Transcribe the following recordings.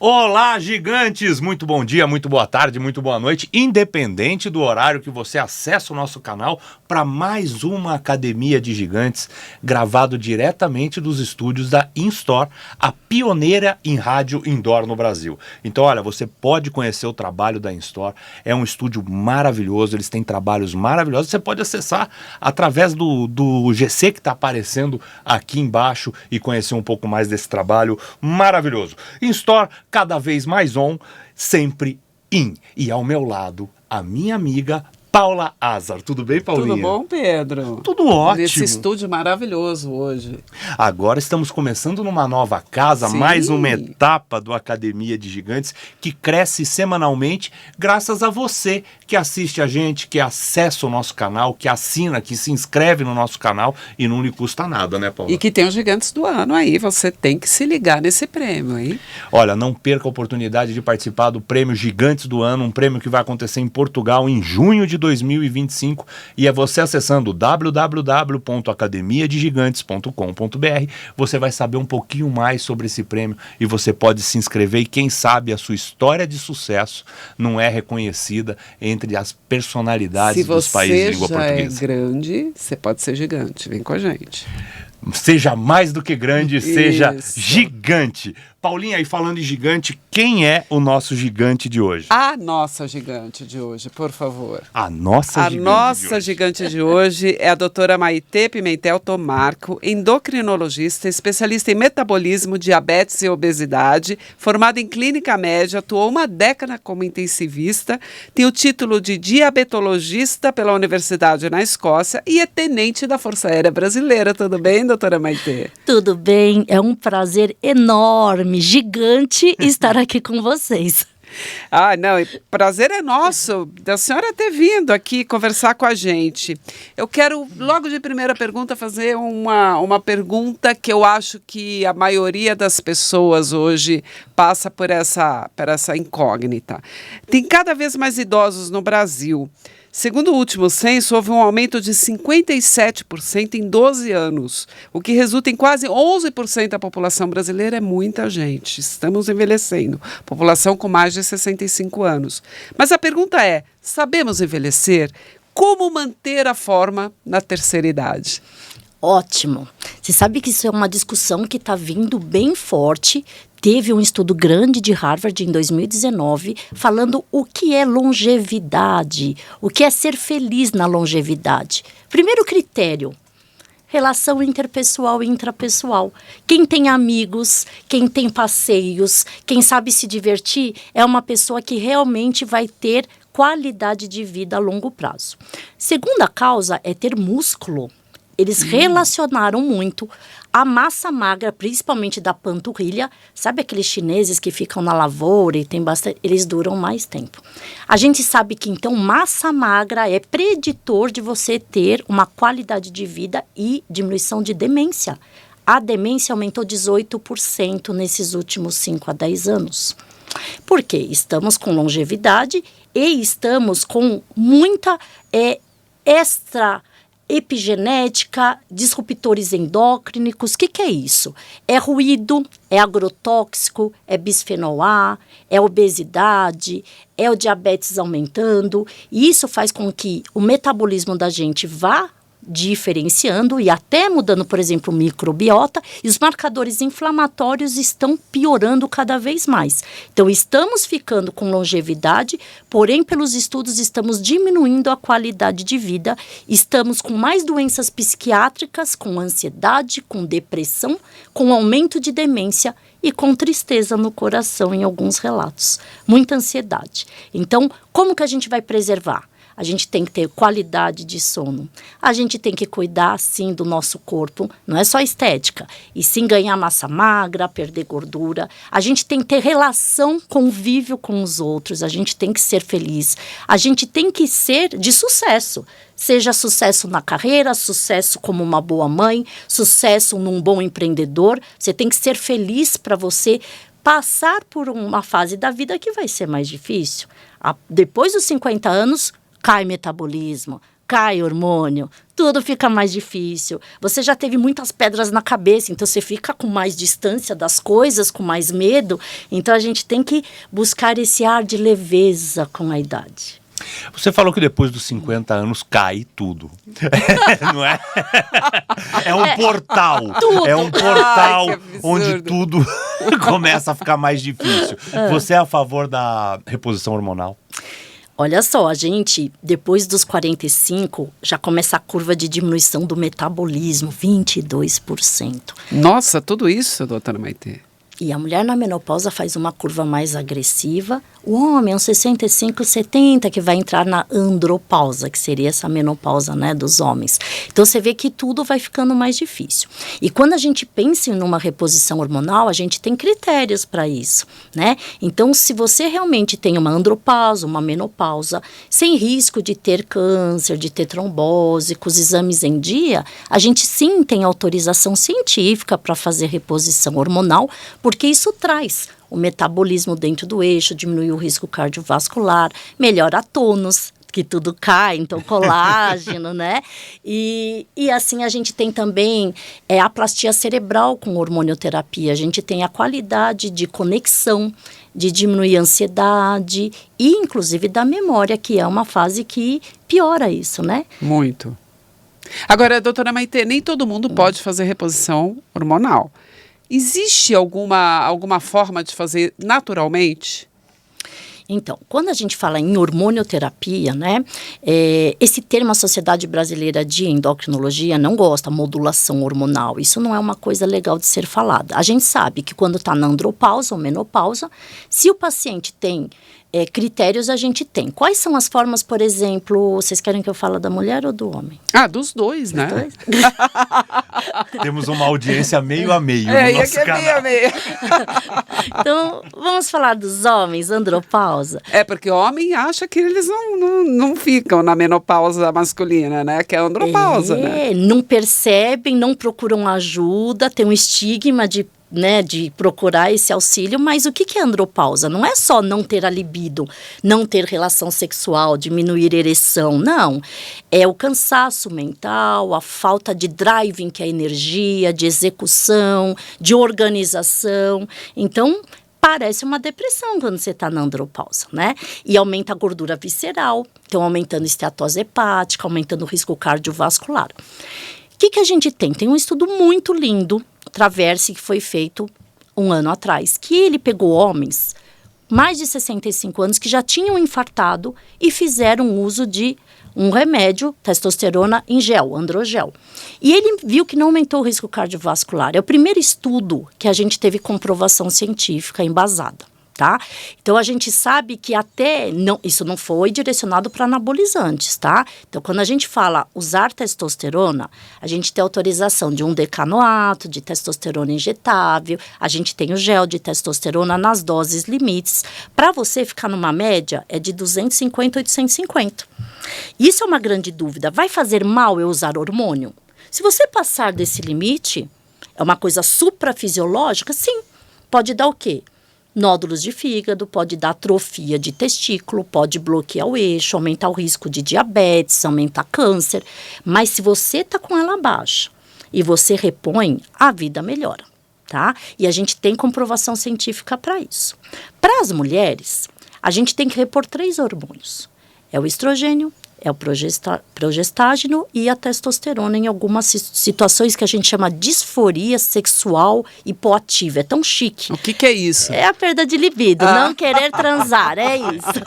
Olá, gigantes! Muito bom dia, muito boa tarde, muito boa noite, independente do horário que você acessa o nosso canal para mais uma Academia de Gigantes, gravado diretamente dos estúdios da InStore, a pioneira em rádio indoor no Brasil. Então, olha, você pode conhecer o trabalho da InStore, é um estúdio maravilhoso, eles têm trabalhos maravilhosos, você pode acessar através do GC que está aparecendo aqui embaixo e conhecer um pouco mais desse trabalho maravilhoso. InStore, cada vez mais on, sempre in. E ao meu lado, a minha amiga Paula Azar. Tudo bem, Paulinha? Tudo bom, Pedro? Tudo ótimo. Nesse estúdio maravilhoso hoje. Agora estamos começando numa nova casa, Sim. mais uma etapa do Academia de Gigantes, que cresce semanalmente graças a você que assiste a gente, que acessa o nosso canal, que assina, que se inscreve no nosso canal e não lhe custa nada, né, Paula? E que tem os Gigantes do Ano aí, você tem que se ligar nesse prêmio, hein? Olha, não perca a oportunidade de participar do Prêmio Gigantes do Ano, um prêmio que vai acontecer em Portugal em junho de 2025, e é você acessando www.academiadegigantes.com.br, você vai saber um pouquinho mais sobre esse prêmio e você pode se inscrever e quem sabe a sua história de sucesso não é reconhecida entre as personalidades dos países de língua portuguesa. Se você é grande, você pode ser gigante, vem com a gente. Seja mais do que grande, seja gigante. Paulinha, aí falando em gigante, quem é o nosso gigante de hoje? A nossa gigante de hoje, por favor. A nossa gigante de hoje é a doutora Maitê Pimentel Tomarco, endocrinologista, especialista em metabolismo, diabetes e obesidade, formada em clínica média, atuou uma década como intensivista, tem o título de diabetologista pela Universidade na Escócia e é tenente da Força Aérea Brasileira. Tudo bem, doutora Maitê? Tudo bem, é um prazer enorme, gigante estar aqui com vocês. Ah, não, prazer é nosso da senhora ter vindo aqui conversar com a gente. Eu quero, logo de primeira pergunta, fazer uma pergunta que eu acho que a maioria das pessoas hoje passa por essa incógnita. Tem cada vez mais idosos no Brasil. Segundo o último censo, houve um aumento de 57% em 12 anos, o que resulta em quase 11% da população brasileira. É muita gente, estamos envelhecendo, população com mais de 65 anos. Mas a pergunta é, sabemos envelhecer? Como manter a forma na terceira idade? Ótimo. Você sabe que isso é uma discussão que está vindo bem forte. Teve um estudo grande de Harvard em 2019 falando o que é longevidade, o que é ser feliz na longevidade. Primeiro critério, relação interpessoal e intrapessoal. Quem tem amigos, quem tem passeios, quem sabe se divertir, é uma pessoa que realmente vai ter qualidade de vida a longo prazo. Segunda causa é ter músculo. Eles relacionaram muito a massa magra, principalmente da panturrilha. Sabe aqueles chineses que ficam na lavoura e tem bastante, eles duram mais tempo. A gente sabe que, então, massa magra é preditor de você ter uma qualidade de vida e diminuição de demência. A demência aumentou 18% nesses últimos 5 a 10 anos. Por quê? Estamos com longevidade e estamos com muita epigenética, disruptores endócrinos. O que é isso? É ruído, é agrotóxico, é bisfenol A, é obesidade, é o diabetes aumentando. E isso faz com que o metabolismo da gente vá diferenciando e até mudando, por exemplo, o microbiota, e os marcadores inflamatórios estão piorando cada vez mais. Então, estamos ficando com longevidade, porém, pelos estudos, estamos diminuindo a qualidade de vida, estamos com mais doenças psiquiátricas, com ansiedade, com depressão, com aumento de demência e com tristeza no coração em alguns relatos. Muita ansiedade. Então, como que a gente vai preservar? A gente tem que ter qualidade de sono. A gente tem que cuidar, sim, do nosso corpo. Não é só estética. E sim ganhar massa magra, perder gordura. A gente tem que ter relação, convívio com os outros. A gente tem que ser feliz. A gente tem que ser de sucesso. Seja sucesso na carreira, sucesso como uma boa mãe, sucesso num bom empreendedor. Você tem que ser feliz para você passar por uma fase da vida que vai ser mais difícil. Depois dos 50 anos, cai metabolismo, cai hormônio, tudo fica mais difícil. Você já teve muitas pedras na cabeça, então você fica com mais distância das coisas, com mais medo. Então a gente tem que buscar esse ar de leveza com a idade. Você falou que depois dos 50 anos cai tudo. Não é? É um portal. Tudo. É um portal Ai, que absurdo. onde tudo começa a ficar mais difícil. Você é a favor da reposição hormonal? Olha só, a gente, depois dos 45, já começa a curva de diminuição do metabolismo, 22%. Nossa, tudo isso, doutora Maitê? E a mulher na menopausa faz uma curva mais agressiva. O homem, aos 65, 70, que vai entrar na andropausa, que seria essa menopausa, né, dos homens. Então, você vê que tudo vai ficando mais difícil. E quando a gente pensa em uma reposição hormonal, a gente tem critérios para isso, né? Então, se você realmente tem uma andropausa, uma menopausa, sem risco de ter câncer, de ter trombose, com os exames em dia, a gente sim tem autorização científica para fazer reposição hormonal, porque isso traz o metabolismo dentro do eixo, diminui o risco cardiovascular, melhora tônus, que tudo cai, então colágeno, né? E assim a gente tem também a aplastia cerebral com hormonioterapia, a gente tem a qualidade de conexão, de diminuir a ansiedade e inclusive da memória, que é uma fase que piora isso, né? Muito. Agora, doutora Maitê, nem todo mundo pode fazer reposição hormonal. Existe alguma forma de fazer naturalmente? Então, quando a gente fala em hormonioterapia, né, esse termo a Sociedade Brasileira de Endocrinologia não gosta, modulação hormonal. Isso não é uma coisa legal de ser falada. A gente sabe que quando está na andropausa ou menopausa, se o paciente tem critérios, a gente tem. Quais são as formas, por exemplo, vocês querem que eu fale da mulher ou do homem? Ah, dos dois, né? Dois? Temos uma audiência meio a meio no E nosso aqui é canal. meio a meio. Então, vamos falar dos homens, andropausa. É, porque o homem acha que eles não ficam na menopausa masculina, né? Que é a andropausa, né? Não percebem, não procuram ajuda, tem um estigma de procurar esse auxílio, mas o que é andropausa? Não é só não ter a libido, não ter relação sexual, diminuir a ereção, não. É o cansaço mental, a falta de driving, que é a energia, de execução, de organização. Então, parece uma depressão quando você está na andropausa, né? E aumenta a gordura visceral, então aumentando esteatose hepática, aumentando o risco cardiovascular. O que a gente tem? Tem um estudo muito lindo, Traverse, que foi feito um ano atrás, que ele pegou homens mais de 65 anos que já tinham infartado e fizeram uso de um remédio, testosterona em gel, androgel. E ele viu que não aumentou o risco cardiovascular. É o primeiro estudo que a gente teve comprovação científica embasada. Tá? Então, a gente sabe que isso não foi direcionado para anabolizantes, tá? Então, quando a gente fala usar testosterona, a gente tem autorização de um decanoato, de testosterona injetável, a gente tem o gel de testosterona nas doses limites. Para você ficar numa média, é de 250 a 850. Isso é uma grande dúvida. Vai fazer mal eu usar hormônio? Se você passar desse limite, é uma coisa suprafisiológica, sim. Pode dar o quê? Nódulos de fígado, pode dar atrofia de testículo, pode bloquear o eixo, aumentar o risco de diabetes, aumentar câncer. Mas se você está com ela baixa e você repõe, a vida melhora, tá? E a gente tem comprovação científica para isso. Para as mulheres, a gente tem que repor 3 hormônios. É o estrogênio, é o progestágeno e a testosterona em algumas situações que a gente chama disforia sexual hipoativa. É tão chique. O que é isso? É a perda de libido, não querer transar, é isso.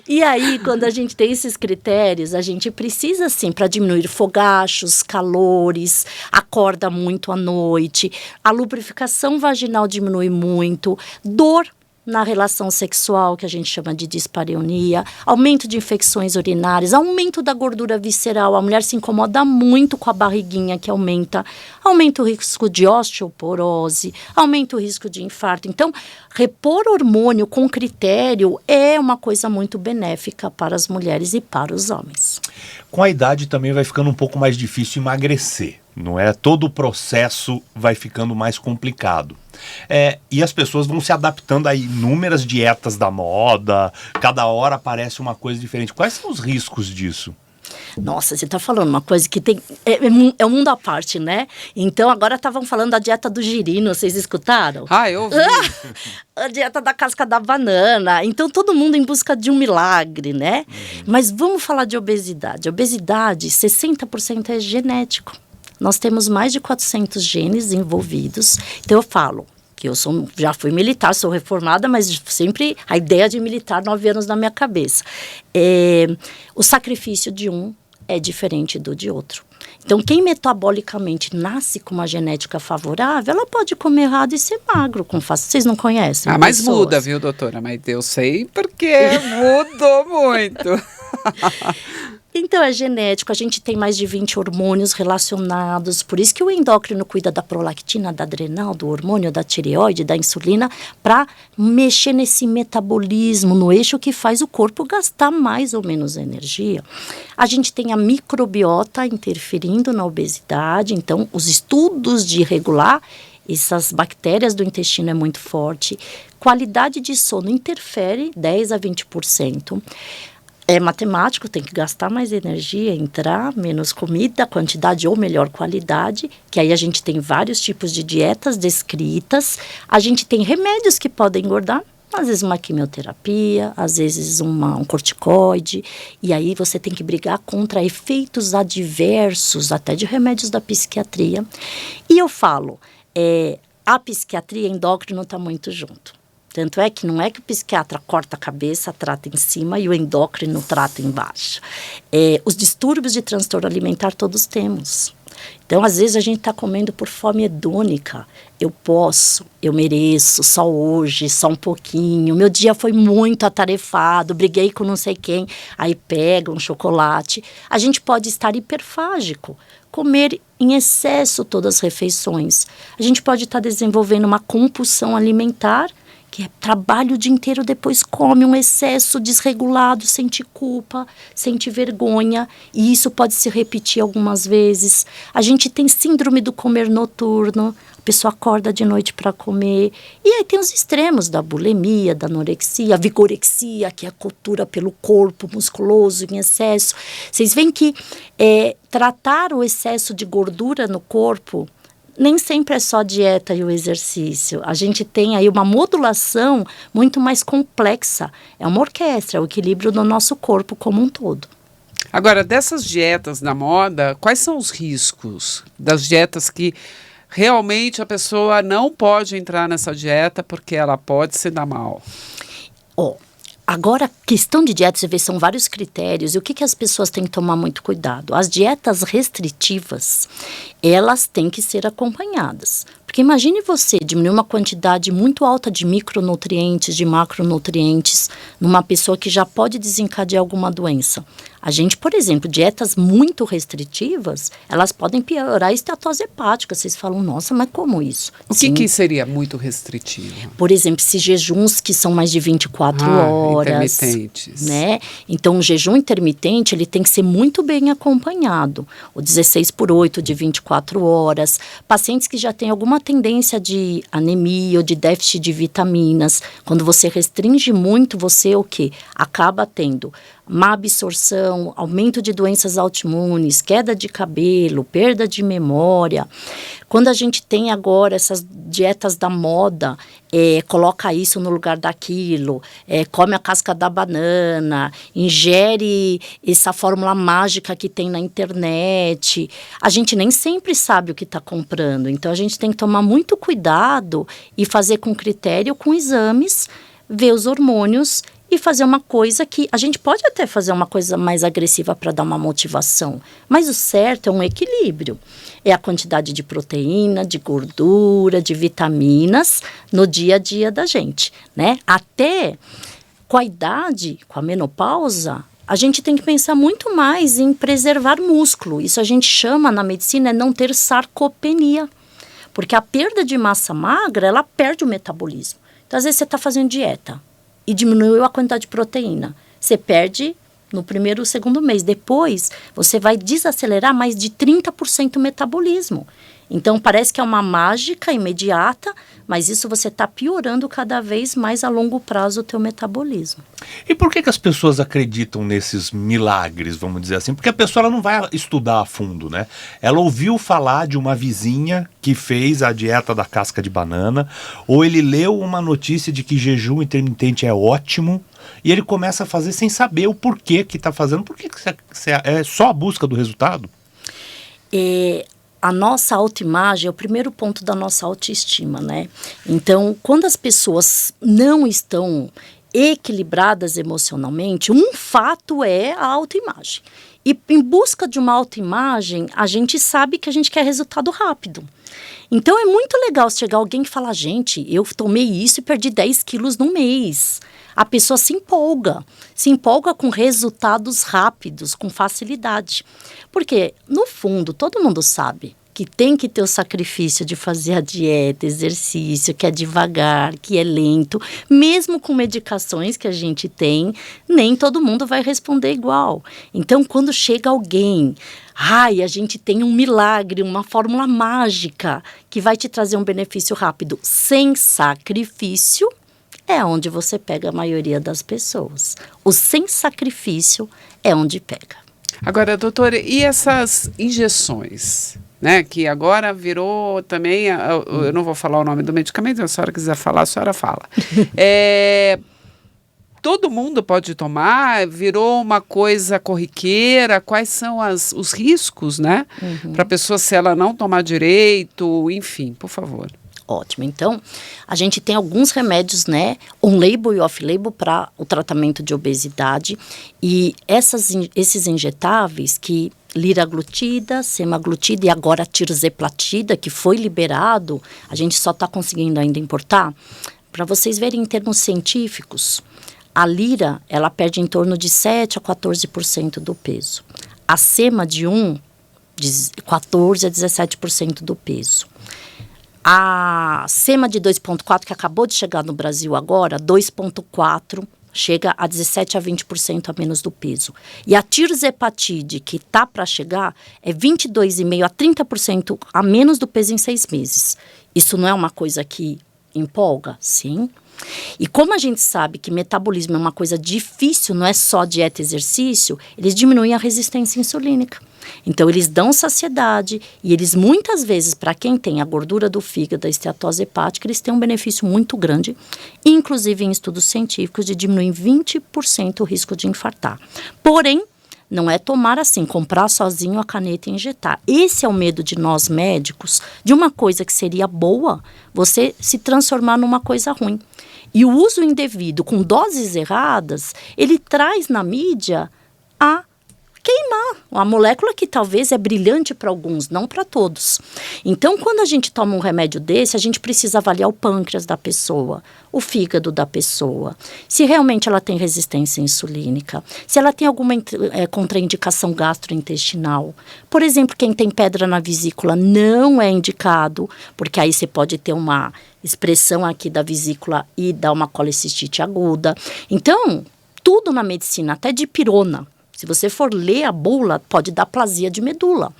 E aí, quando a gente tem esses critérios, a gente precisa, sim, para diminuir fogachos, calores, acorda muito à noite, a lubrificação vaginal diminui muito, dor na relação sexual, que a gente chama de dispareunia, aumento de infecções urinárias, aumento da gordura visceral, a mulher se incomoda muito com a barriguinha que aumenta o risco de osteoporose, aumenta o risco de infarto. Então, repor hormônio com critério é uma coisa muito benéfica para as mulheres e para os homens. Com a idade também vai ficando um pouco mais difícil emagrecer. não é? Todo o processo vai ficando mais complicado. E as pessoas vão se adaptando a inúmeras dietas da moda, cada hora aparece uma coisa diferente. Quais são os riscos disso? Nossa, você está falando uma coisa que tem... É um mundo à parte, né? Então, agora estavam falando da dieta do girino, vocês escutaram? Eu ouvi. A dieta da casca da banana. Então, todo mundo em busca de um milagre, né? Mas vamos falar de obesidade. Obesidade, 60% é genético. Nós temos mais de 400 genes envolvidos. Então, eu falo que já fui militar, sou reformada, mas sempre a ideia de militar 9 anos na minha cabeça. O sacrifício de um é diferente do de outro. Então, quem metabolicamente nasce com uma genética favorável, ela pode comer errado e ser magro com fácil. Vocês não conhecem? Mas pessoas? Muda, viu, doutora? Mas eu sei porque mudou muito. Então, é genético, a gente tem mais de 20 hormônios relacionados, por isso que o endócrino cuida da prolactina, da adrenal, do hormônio, da tireoide, da insulina, para mexer nesse metabolismo, no eixo que faz o corpo gastar mais ou menos energia. A gente tem a microbiota interferindo na obesidade, então os estudos de regular essas bactérias do intestino é muito forte. Qualidade de sono interfere 10 a 20%. É matemático, tem que gastar mais energia, entrar, menos comida, quantidade ou melhor qualidade, que aí a gente tem vários tipos de dietas descritas. A gente tem remédios que podem engordar, às vezes uma quimioterapia, às vezes um corticoide, e aí você tem que brigar contra efeitos adversos, até de remédios da psiquiatria. E eu falo, a psiquiatria e endócrino está muito junto. Tanto é que não é que o psiquiatra corta a cabeça, trata em cima e o endócrino trata embaixo. Os distúrbios de transtorno alimentar todos temos. Então, às vezes, a gente está comendo por fome hedônica. Eu posso, eu mereço, só hoje, só um pouquinho. Meu dia foi muito atarefado, briguei com não sei quem. Aí pega um chocolate. A gente pode estar hiperfágico, comer em excesso todas as refeições. A gente pode estar desenvolvendo uma compulsão alimentar, que é trabalho o dia inteiro, depois come um excesso desregulado, sente culpa, sente vergonha, e isso pode se repetir algumas vezes. A gente tem síndrome do comer noturno, a pessoa acorda de noite para comer, e aí tem os extremos da bulimia, da anorexia, a vigorexia, que é a cultura pelo corpo musculoso em excesso. Vocês veem que tratar o excesso de gordura no corpo nem sempre é só a dieta e o exercício. A gente tem aí uma modulação muito mais complexa. É uma orquestra, é o equilíbrio do nosso corpo como um todo. Agora, dessas dietas na moda, quais são os riscos das dietas que realmente a pessoa não pode entrar nessa dieta porque ela pode se dar mal? Agora, questão de dieta, você vê, são vários critérios. E o que as pessoas têm que tomar muito cuidado? As dietas restritivas, elas têm que ser acompanhadas. Porque imagine você diminuir uma quantidade muito alta de micronutrientes, de macronutrientes, numa pessoa que já pode desencadear alguma doença. A gente, por exemplo, dietas muito restritivas, elas podem piorar a esteatose hepática. Vocês falam, nossa, mas como isso? O que seria muito restritivo? Por exemplo, esses jejuns que são mais de 24 horas. Intermitentes. Né? Então, o jejum intermitente, ele tem que ser muito bem acompanhado. O 16/8 de 24 horas. Pacientes que já têm alguma tendência de anemia ou de déficit de vitaminas. Quando você restringe muito, você o quê? Acaba tendo má absorção, aumento de doenças autoimunes, queda de cabelo, perda de memória. Quando a gente tem agora essas dietas da moda, coloca isso no lugar daquilo, come a casca da banana, ingere essa fórmula mágica que tem na internet. A gente nem sempre sabe o que está comprando, então a gente tem que tomar muito cuidado e fazer com critério, com exames, ver os hormônios e fazer uma coisa que a gente pode até fazer uma coisa mais agressiva para dar uma motivação, mas o certo é um equilíbrio. É a quantidade de proteína, de gordura, de vitaminas no dia a dia da gente, né? Até com a idade, com a menopausa, a gente tem que pensar muito mais em preservar músculo. Isso a gente chama na medicina não ter sarcopenia, porque a perda de massa magra, ela perde o metabolismo. Então, às vezes você está fazendo dieta e diminuiu a quantidade de proteína. Você perde no primeiro ou segundo mês. Depois, você vai desacelerar mais de 30% o metabolismo. Então, parece que é uma mágica imediata, mas isso você está piorando cada vez mais a longo prazo o teu metabolismo. E por que as pessoas acreditam nesses milagres, vamos dizer assim? Porque a pessoa ela não vai estudar a fundo, né? Ela ouviu falar de uma vizinha que fez a dieta da casca de banana, ou ele leu uma notícia de que jejum intermitente é ótimo, e ele começa a fazer sem saber o porquê que está fazendo. Por que é só a busca do resultado? A nossa autoimagem é o primeiro ponto da nossa autoestima, né? Então, quando as pessoas não estão equilibradas emocionalmente, um fato é a autoimagem. E em busca de uma autoimagem, a gente sabe que a gente quer resultado rápido. Então, é muito legal chegar alguém que fala, gente, eu tomei isso e perdi 10 quilos no mês. A pessoa se empolga com resultados rápidos, com facilidade. Porque, no fundo, todo mundo sabe que tem que ter o sacrifício de fazer a dieta, exercício, que é devagar, que é lento. Mesmo com medicações que a gente tem, nem todo mundo vai responder igual. Então, quando chega alguém, a gente tem um milagre, uma fórmula mágica que vai te trazer um benefício rápido, sem sacrifício, é onde você pega a maioria das pessoas. O sem sacrifício é onde pega. Agora, doutora, e essas injeções, né? Que agora virou também, eu não vou falar o nome do medicamento, se a senhora quiser falar, a senhora fala. Todo mundo pode tomar, virou uma coisa corriqueira, quais são os riscos, né? Para a pessoa, se ela não tomar direito, enfim, por favor. Ótimo. Então, a gente tem alguns remédios, né, on-label e off-label para o tratamento de obesidade. E esses injetáveis que liraglutida, semaglutida e agora tirzepatida, que foi liberado, a gente só está conseguindo ainda importar. Para vocês verem em termos científicos, a lira, ela perde em torno de 7 a 14% do peso. A sema de 14 a 17% do peso. A sema de 2,4, que acabou de chegar no Brasil agora, 2,4, chega a 17 a 20% a menos do peso. E a tirzepatide, que está para chegar, é 22,5% a 30% a menos do peso em 6 meses. Isso não é uma coisa que empolga? Sim. E como a gente sabe que metabolismo é uma coisa difícil, não é só dieta e exercício, eles diminuem a resistência insulínica. Então, eles dão saciedade e eles, muitas vezes, para quem tem a gordura do fígado, a esteatose hepática, eles têm um benefício muito grande, inclusive em estudos científicos, de diminuir em 20% o risco de infartar. Porém, não é tomar assim, comprar sozinho a caneta e injetar. Esse é o medo de nós médicos, de uma coisa que seria boa, você se transformar numa coisa ruim. E o uso indevido, com doses erradas, ele traz na mídia a queimar uma molécula que talvez é brilhante para alguns, não para todos. Então, quando a gente toma um remédio desse, a gente precisa avaliar o pâncreas da pessoa, o fígado da pessoa, se realmente ela tem resistência insulínica, se ela tem alguma contraindicação gastrointestinal. Por exemplo, quem tem pedra na vesícula não é indicado, porque aí você pode ter uma expressão aqui da vesícula e dar uma colecistite aguda. Então, tudo na medicina, até de pirona, se você for ler a bula, pode dar plasia de medula.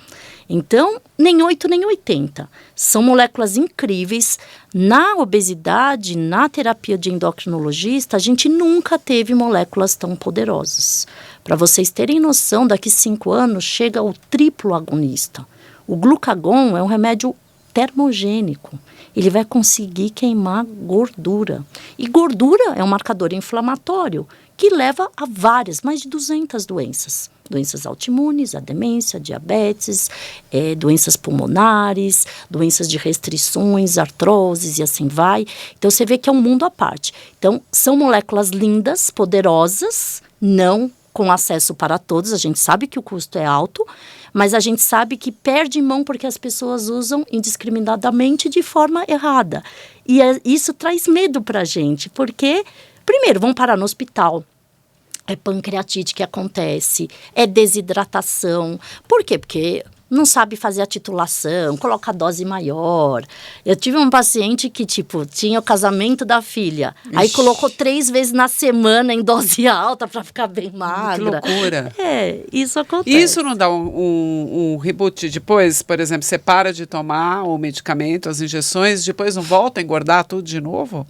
Então, nem 8 nem 80. São moléculas incríveis. Na obesidade, na terapia de endocrinologista, a gente nunca teve moléculas tão poderosas. Para vocês terem noção, daqui 5 anos chega o triplo agonista. O glucagon é um remédio termogênico. Ele vai conseguir queimar gordura. E gordura é um marcador inflamatório que leva a mais de 200 doenças. Doenças autoimunes, a demência, diabetes, doenças pulmonares, doenças de restrições, artroses e assim vai. Então, você vê que é um mundo à parte. Então, são moléculas lindas, poderosas, não com acesso para todos. A gente sabe que o custo é alto, mas a gente sabe que perde mão porque as pessoas usam indiscriminadamente de forma errada. E isso traz medo para a gente, porque, primeiro, vão parar no hospital. É pancreatite que acontece, é desidratação. Por quê? Porque não sabe fazer a titulação, coloca a dose maior. Eu tive um paciente que, tipo, tinha o casamento da filha. Ixi. Aí colocou 3 vezes na semana em dose alta para ficar bem magra. Que loucura. Isso acontece. Isso não dá um reboot depois? Por exemplo, você para de tomar o medicamento, as injeções, depois não volta a engordar tudo de novo?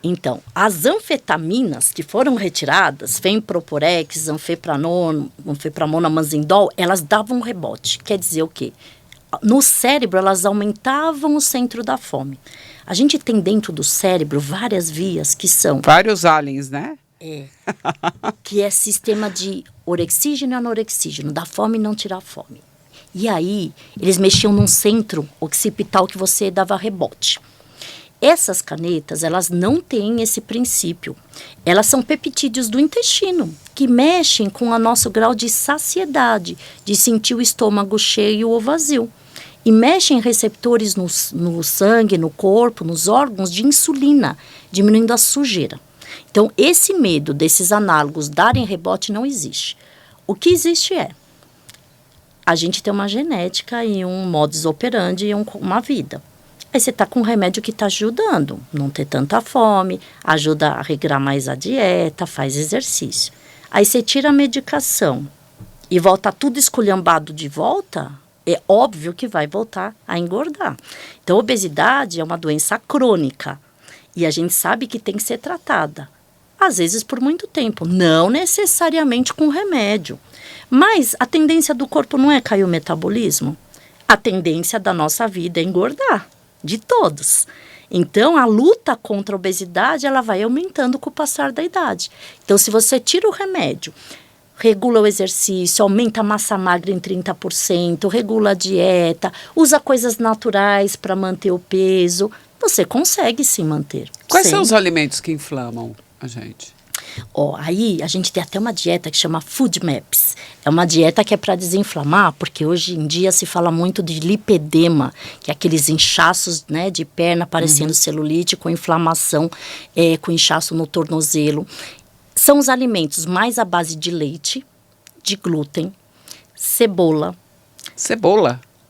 Então, as anfetaminas que foram retiradas, Femproporex, anfepramona, Manzindol, elas davam um rebote. Quer dizer o quê? No cérebro, elas aumentavam o centro da fome. A gente tem dentro do cérebro várias vias que são... Vários aliens, né? Que é sistema de orexígeno e anorexígeno, da fome e não tirar a fome. E aí, eles mexiam num centro occipital que você dava rebote. Essas canetas, elas não têm esse princípio. Elas são peptídeos do intestino, que mexem com o nosso grau de saciedade, de sentir o estômago cheio ou vazio. E mexem em receptores no sangue, no corpo, nos órgãos de insulina, diminuindo a sujeira. Então, esse medo desses análogos darem rebote não existe. O que existe a gente tem uma genética e um modus operandi e uma vida. Aí você está com um remédio que está ajudando, não ter tanta fome, ajuda a regrar mais a dieta, faz exercício. Aí você tira a medicação e volta tudo esculhambado de volta, é óbvio que vai voltar a engordar. Então, a obesidade é uma doença crônica e a gente sabe que tem que ser tratada. Às vezes por muito tempo, não necessariamente com remédio. Mas a tendência do corpo não é cair o metabolismo? A tendência da nossa vida é engordar. De todos. Então, a luta contra a obesidade, ela vai aumentando com o passar da idade. Então, se você tira o remédio, regula o exercício, aumenta a massa magra em 30%, regula a dieta, usa coisas naturais para manter o peso, você consegue se manter. Quais são os alimentos que inflamam a gente? Aí a gente tem até uma dieta que chama Food Maps. É uma dieta que é para desinflamar, porque hoje em dia se fala muito de lipedema, que é aqueles inchaços, né, de perna parecendo celulite, com inflamação, com inchaço no tornozelo. São os alimentos mais à base de leite, de glúten, cebola.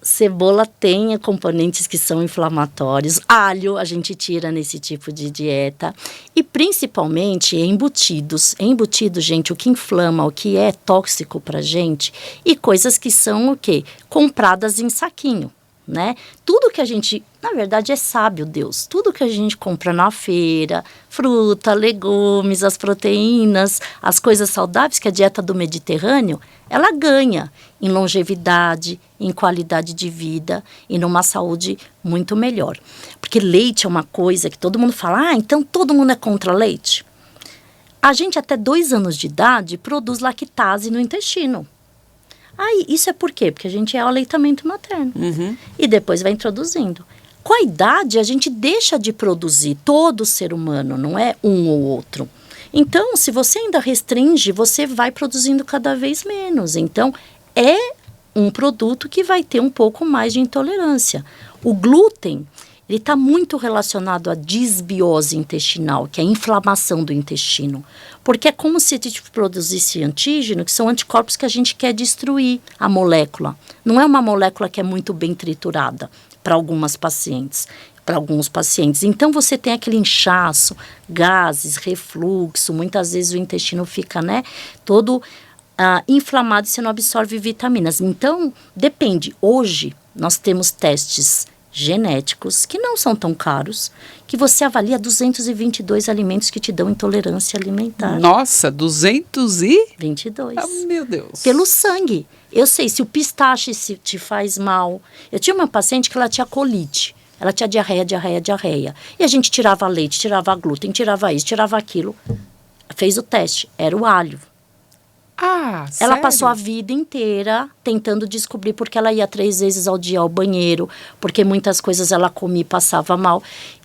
Cebola tem componentes que são inflamatórios. Alho a gente tira nesse tipo de dieta. E principalmente embutidos. Embutido, gente, o que inflama, o que é tóxico pra gente. E coisas que são o quê? Compradas em saquinho, né? Tudo que a gente, na verdade, é sábio Deus. Tudo que a gente compra na feira, fruta, legumes, as proteínas, as coisas saudáveis, que a dieta do Mediterrâneo, ela ganha em longevidade, em qualidade de vida e numa saúde muito melhor. Porque leite é uma coisa que todo mundo fala, então todo mundo é contra leite? A gente até 2 anos de idade produz lactase no intestino. Isso é por quê? Porque a gente é o aleitamento materno. E depois vai introduzindo. Com a idade, a gente deixa de produzir, todo ser humano, não é um ou outro. Então, se você ainda restringe, você vai produzindo cada vez menos. Então, é um produto que vai ter um pouco mais de intolerância. O glúten, ele está muito relacionado à disbiose intestinal, que é a inflamação do intestino. Porque é como se a gente produzisse antígeno, que são anticorpos que a gente quer destruir a molécula. Não é uma molécula que é muito bem triturada para alguns pacientes. Então, você tem aquele inchaço, gases, refluxo, muitas vezes o intestino fica, todo inflamado e você não absorve vitaminas. Então, depende. Hoje, nós temos testes genéticos, que não são tão caros, que você avalia 222 alimentos que te dão intolerância alimentar. Nossa, 222. Meu Deus. Pelo sangue. Eu sei, se o pistache te faz mal. Eu tinha uma paciente que ela tinha colite. Ela tinha diarreia. E a gente tirava leite, tirava glúten, tirava isso, tirava aquilo. Fez o teste. Era o alho. Ela sério? passou a vida inteira tentando descobrir porque ela ia 3 vezes ao dia ao banheiro, porque muitas coisas ela comia e passava mal.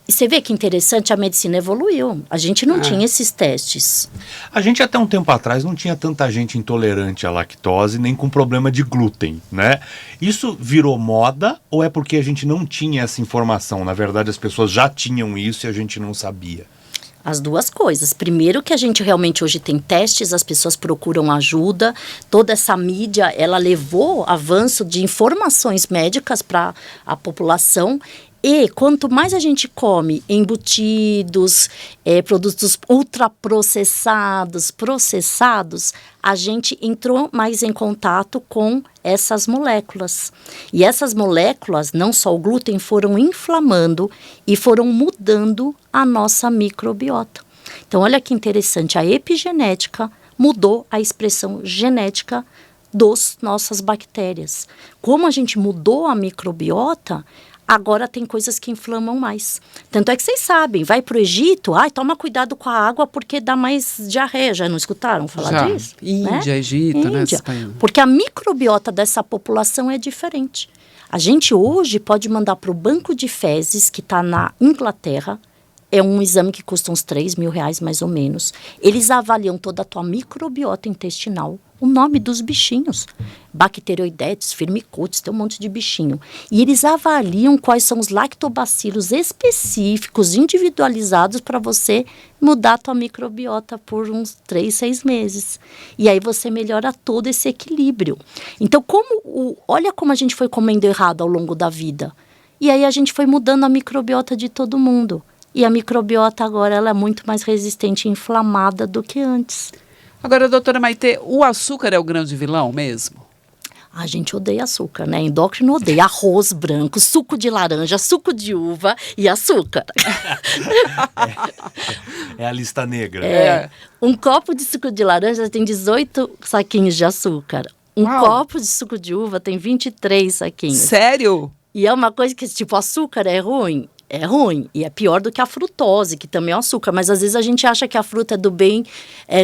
E você vê que interessante, a medicina evoluiu. A gente não tinha esses testes. A gente até um tempo atrás não tinha tanta gente intolerante à lactose, nem com problema de glúten, né? Isso virou moda ou é porque a gente não tinha essa informação? Na verdade, as pessoas já tinham isso e a gente não sabia. As duas coisas. Primeiro que a gente realmente hoje tem testes, as pessoas procuram ajuda. Toda essa mídia, ela levou avanço de informações médicas para a população. E quanto mais a gente come embutidos, produtos ultraprocessados, processados, a gente entrou mais em contato com essas moléculas. E essas moléculas, não só o glúten, foram inflamando e foram mudando a nossa microbiota. Então, olha que interessante, a epigenética mudou a expressão genética das nossas bactérias. Como a gente mudou a microbiota, agora tem coisas que inflamam mais. Tanto é que vocês sabem, vai para o Egito, toma cuidado com a água porque dá mais diarreia. Já não escutaram falar disso? Índia, né? Egito, né? Índia. Porque a microbiota dessa população é diferente. A gente hoje pode mandar para o banco de fezes, que está na Inglaterra. É um exame que custa uns R$3.000, mais ou menos. Eles avaliam toda a tua microbiota intestinal, o nome dos bichinhos. Bacteroidetes, firmicutes, tem um monte de bichinho. E eles avaliam quais são os lactobacilos específicos, individualizados, para você mudar a tua microbiota por uns 3, 6 meses. E aí você melhora todo esse equilíbrio. Então, olha como a gente foi comendo errado ao longo da vida. E aí a gente foi mudando a microbiota de todo mundo. E a microbiota agora ela é muito mais resistente e inflamada do que antes. Agora, doutora Maitê, o açúcar é o grande vilão mesmo? A gente odeia açúcar, né? Endócrino odeia arroz branco, suco de laranja, suco de uva e açúcar. É a lista negra. Um copo de suco de laranja tem 18 saquinhos de açúcar. Copo de suco de uva tem 23 saquinhos. Sério? E é uma coisa que, tipo, açúcar é ruim. É ruim e é pior do que a frutose, que também é açúcar. Mas às vezes a gente acha que a fruta é do bem,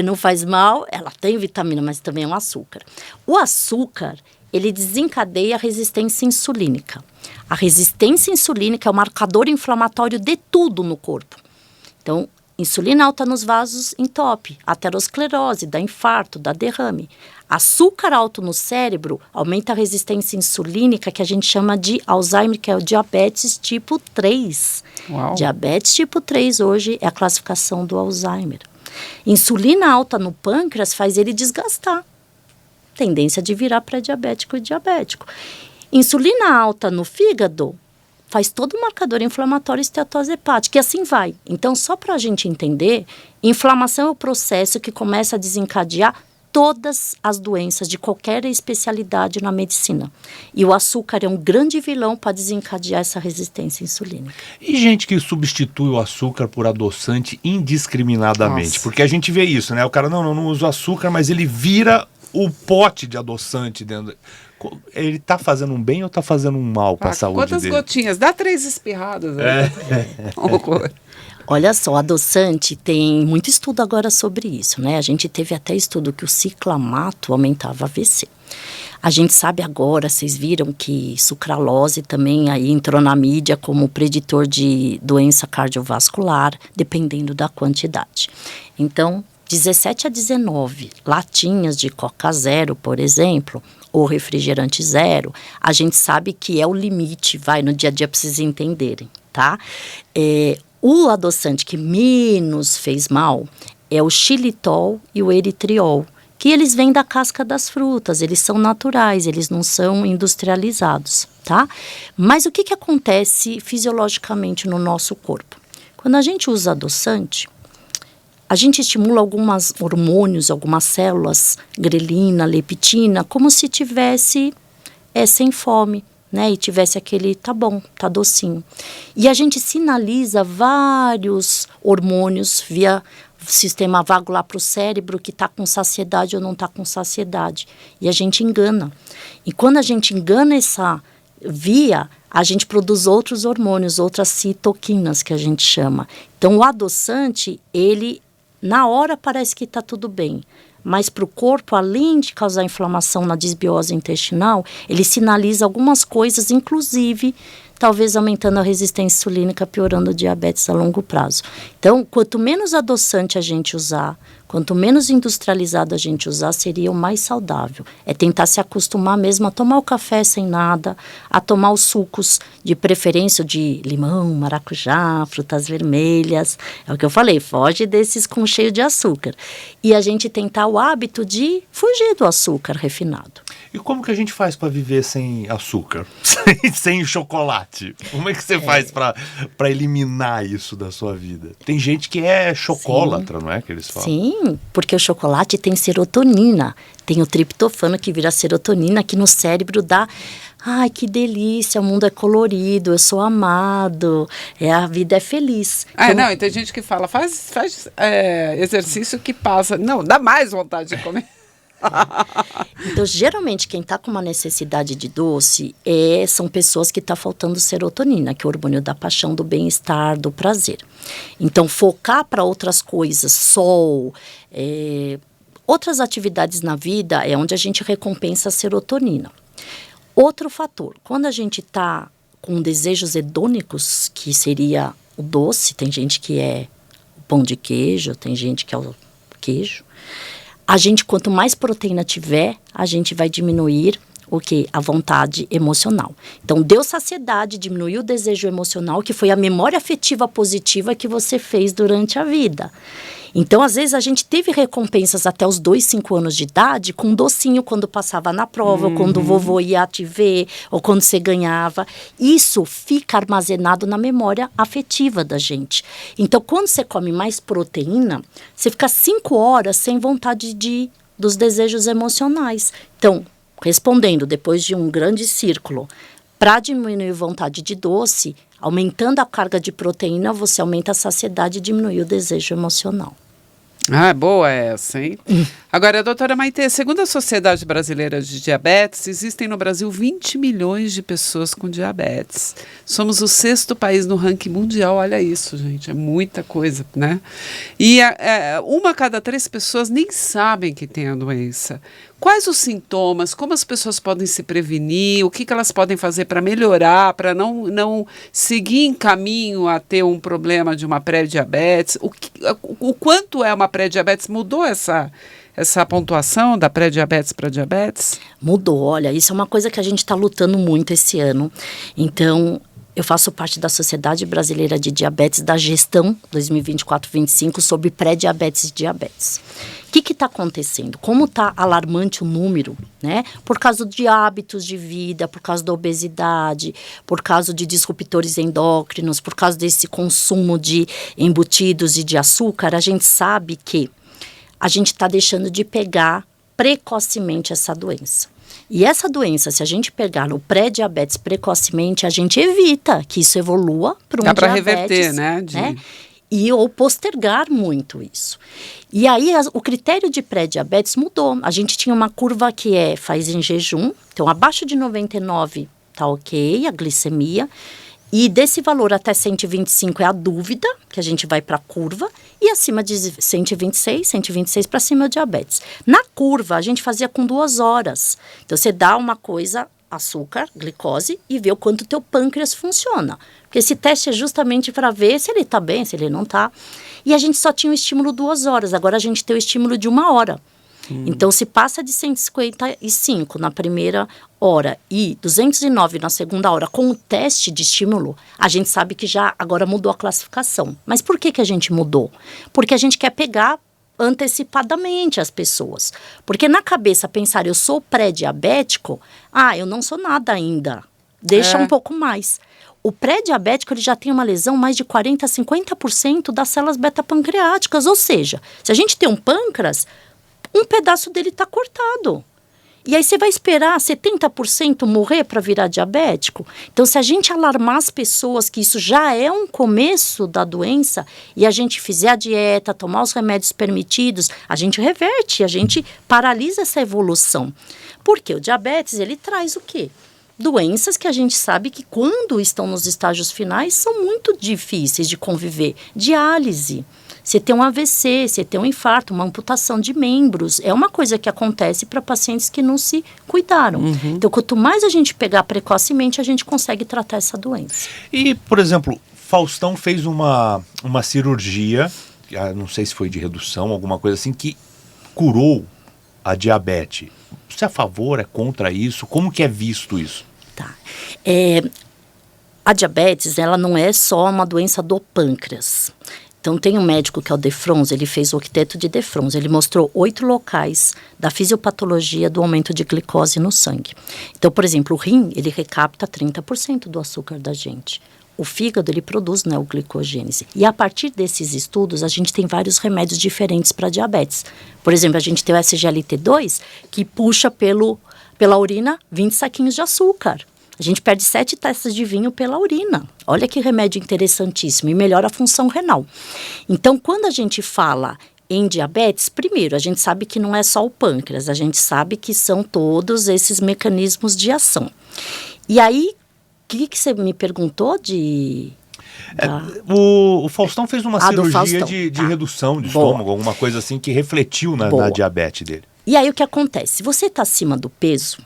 não faz mal. Ela tem vitamina, mas também é um açúcar. O açúcar, ele desencadeia a resistência insulínica. A resistência insulínica é o marcador inflamatório de tudo no corpo. Então, insulina alta nos vasos entope, aterosclerose, dá infarto, dá derrame. Açúcar alto no cérebro aumenta a resistência insulínica, que a gente chama de Alzheimer, que é o diabetes tipo 3. Uau. Diabetes tipo 3 hoje é a classificação do Alzheimer. Insulina alta no pâncreas faz ele desgastar. Tendência de virar pré-diabético e diabético. Insulina alta no fígado faz todo o marcador inflamatório, esteatose hepática, e assim vai. Então, só para a gente entender, inflamação é o processo que começa a desencadear todas as doenças de qualquer especialidade na medicina. E o açúcar é um grande vilão para desencadear essa resistência insulínica. E gente que substitui o açúcar por adoçante indiscriminadamente? Nossa. Porque a gente vê isso, né? O cara, não usa açúcar, mas ele vira o pote de adoçante dentro. Ele tá fazendo um bem ou tá fazendo um mal para a saúde quantas dele? gotinhas? Dá 3 espirradas. Olha só, adoçante, tem muito estudo agora sobre isso, né? A gente teve até estudo que o ciclamato aumentava AVC. A gente sabe agora, vocês viram que sucralose também aí entrou na mídia como preditor de doença cardiovascular, dependendo da quantidade. Então, 17 a 19 latinhas de Coca Zero, por exemplo, ou refrigerante zero, a gente sabe que é o limite, no dia a dia para vocês entenderem, tá? O adoçante que menos fez mal é o xilitol e o eritriol, que eles vêm da casca das frutas, eles são naturais, eles não são industrializados, tá? Mas o que acontece fisiologicamente no nosso corpo? Quando a gente usa adoçante, a gente estimula alguns hormônios, algumas células, grelina, leptina, como se tivesse sem fome, né? E tivesse aquele, tá bom, tá docinho. E a gente sinaliza vários hormônios via sistema vago lá para o cérebro que está com saciedade ou não está com saciedade. E a gente engana. E quando a gente engana essa via, a gente produz outros hormônios, outras citoquinas que a gente chama. Então, o adoçante, ele, na hora parece que está tudo bem. Mas para o corpo, além de causar inflamação na desbiose intestinal, ele sinaliza algumas coisas, inclusive talvez aumentando a resistência insulínica, piorando o diabetes a longo prazo. Então, quanto menos adoçante a gente usar, quanto menos industrializado a gente usar, seria o mais saudável. É tentar se acostumar mesmo a tomar o café sem nada, a tomar os sucos, de preferência de limão, maracujá, frutas vermelhas. É o que eu falei, foge desses com cheio de açúcar. E a gente tentar o hábito de fugir do açúcar refinado. E como que a gente faz para viver sem açúcar? sem chocolate? Como é que você faz para eliminar isso da sua vida? Tem gente que é chocolatra, não é que eles falam? Sim, porque o chocolate tem serotonina. Tem o triptofano que vira serotonina, que no cérebro dá... Ai, que delícia, o mundo é colorido, eu sou amado, a vida é feliz. Não, e tem gente que fala, faz exercício que passa... Não, dá mais vontade de comer. Então, geralmente, quem está com uma necessidade de doce são pessoas que estão faltando serotonina, que é o hormônio da paixão, do bem-estar, do prazer. Então, focar para outras coisas, sol, outras atividades na vida é onde a gente recompensa a serotonina. Outro fator, quando a gente está com desejos hedônicos, que seria o doce, tem gente que é o pão de queijo, tem gente que é o queijo. A gente, quanto mais proteína tiver, a gente vai diminuir a vontade emocional. Então, deu saciedade, diminuiu o desejo emocional, que foi a memória afetiva positiva que você fez durante a vida. Então, às vezes, a gente teve recompensas até os 2, 5 anos de idade com docinho quando passava na prova, ou quando o vovô ia te ver, ou quando você ganhava. Isso fica armazenado na memória afetiva da gente. Então, quando você come mais proteína, você fica 5 horas sem vontade dos desejos emocionais. Então, respondendo, depois de um grande círculo, para diminuir a vontade de doce, aumentando a carga de proteína, você aumenta a saciedade e diminui o desejo emocional. Boa essa, hein? Agora, doutora Maitê, segundo a Sociedade Brasileira de Diabetes, existem no Brasil 20 milhões de pessoas com diabetes. Somos o 6º país no ranking mundial, olha isso, gente, é muita coisa, né? E uma a cada 3 pessoas nem sabem que tem a doença. Quais os sintomas? Como as pessoas podem se prevenir? O que elas podem fazer para melhorar, para não seguir em caminho a ter um problema de uma pré-diabetes? O quanto é uma pré-diabetes? Mudou essa pontuação da pré-diabetes para diabetes? Mudou, olha, isso é uma coisa que a gente está lutando muito esse ano. Então, eu faço parte da Sociedade Brasileira de Diabetes, da gestão 2024-25 sobre pré-diabetes e diabetes. O que está acontecendo? Como está alarmante o número, né? Por causa de hábitos de vida, por causa da obesidade, por causa de disruptores endócrinos, por causa desse consumo de embutidos e de açúcar, a gente sabe que a gente está deixando de pegar precocemente essa doença. E essa doença, se a gente pegar no pré-diabetes precocemente, a gente evita que isso evolua para um diabetes. Dá para reverter, né? Ou postergar muito isso. E aí, o critério de pré-diabetes mudou. A gente tinha uma curva que faz em jejum. Então, abaixo de 99 tá ok, a glicemia. E desse valor até 125 é a dúvida, que a gente vai para a curva. E acima de 126 para cima é o diabetes. Na curva, a gente fazia com 2 horas. Então, você dá uma coisa, açúcar, glicose, e vê o quanto o teu pâncreas funciona. Porque esse teste é justamente para ver se ele está bem, se ele não está. E a gente só tinha o estímulo 2 horas, agora a gente tem o estímulo de 1 hora. Então, se passa de 155 na primeira hora e 209 na segunda hora com o teste de estímulo, a gente sabe que já agora mudou a classificação. Mas por que a gente mudou? Porque a gente quer pegar antecipadamente as pessoas. Porque na cabeça pensar, eu sou pré-diabético, eu não sou nada ainda. Deixa um pouco mais. O pré-diabético ele já tem uma lesão mais de 40% a 50% das células beta-pancreáticas. Ou seja, se a gente tem um pâncreas, um pedaço dele está cortado. E aí você vai esperar 70% morrer para virar diabético? Então, se a gente alarmar as pessoas que isso já é um começo da doença e a gente fizer a dieta, tomar os remédios permitidos, a gente reverte, a gente paralisa essa evolução. Porque o diabetes, ele traz o quê? Doenças que a gente sabe que quando estão nos estágios finais são muito difíceis de conviver. Diálise. você ter um AVC, você ter um infarto, uma amputação de membros. É uma coisa que acontece para pacientes que não se cuidaram. Então, quanto mais a gente pegar precocemente, a gente consegue tratar essa doença. E, por exemplo, Faustão fez uma cirurgia, não sei se foi de redução, alguma coisa assim, que curou a diabetes. Você é a favor, é contra isso? Como que é visto isso? Tá. A diabetes, ela não é só uma doença do pâncreas. Então, tem um médico que é o Defrons, ele fez o octeto de Defrons. Ele mostrou 8 locais da fisiopatologia do aumento de glicose no sangue. Então, por exemplo, o rim, ele recapta 30% do açúcar da gente. O fígado, ele produz neoglicogênese. E a partir desses estudos, a gente tem vários remédios diferentes para diabetes. Por exemplo, a gente tem o SGLT2, que puxa pela urina 20 saquinhos de açúcar. A gente perde 7 taças de vinho pela urina. Olha que remédio interessantíssimo e melhora a função renal. Então, quando a gente fala em diabetes, primeiro, a gente sabe que não é só o pâncreas, a gente sabe que são todos esses mecanismos de ação. E aí, o que você me perguntou de... O Faustão fez uma cirurgia de redução de Boa. estômago, alguma coisa assim, que refletiu na diabetes dele. E aí, o que acontece? Se você está acima do peso,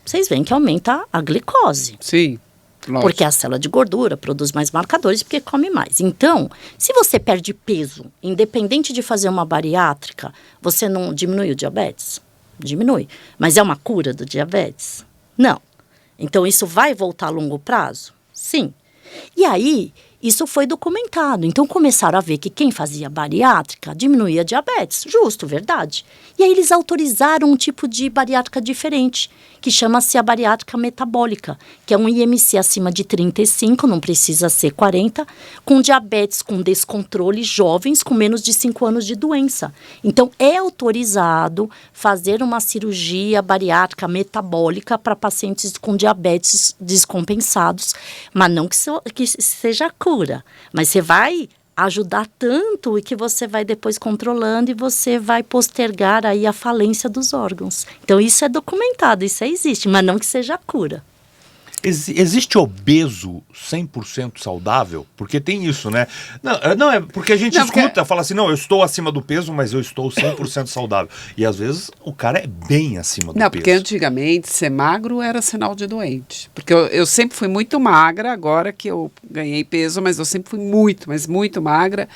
vocês veem que aumenta a glicose. Sim, lógico. Porque a célula de gordura produz mais marcadores porque come mais. Então, se você perde peso, independente de fazer uma bariátrica, você não diminui o diabetes? Diminui. Mas é uma cura do diabetes? Não. Então, isso vai voltar a longo prazo? Sim. E aí, isso foi documentado. Então, começaram a ver que quem fazia bariátrica diminuía a diabetes. Justo, verdade. E aí, eles autorizaram um tipo de bariátrica diferente, que chama-se a bariátrica metabólica, que é um IMC acima de 35, não precisa ser 40, com diabetes com descontrole, jovens com menos de 5 anos de doença. Então, é autorizado fazer uma cirurgia bariátrica metabólica para pacientes com diabetes descompensados, mas não que seja cura, mas você vai ajudar tanto e que você vai depois controlando e você vai postergar aí a falência dos órgãos. Então, isso é documentado, isso existe, mas não que seja a cura. Existe obeso 100% saudável? Porque tem isso, né? Não é porque a gente escuta, fala assim, não, eu estou acima do peso, mas eu estou 100% saudável. E às vezes o cara é bem acima do peso. Não, porque antigamente ser magro era sinal de doente. Porque eu sempre fui muito magra, agora que eu ganhei peso, mas eu sempre fui muito, mas muito magra.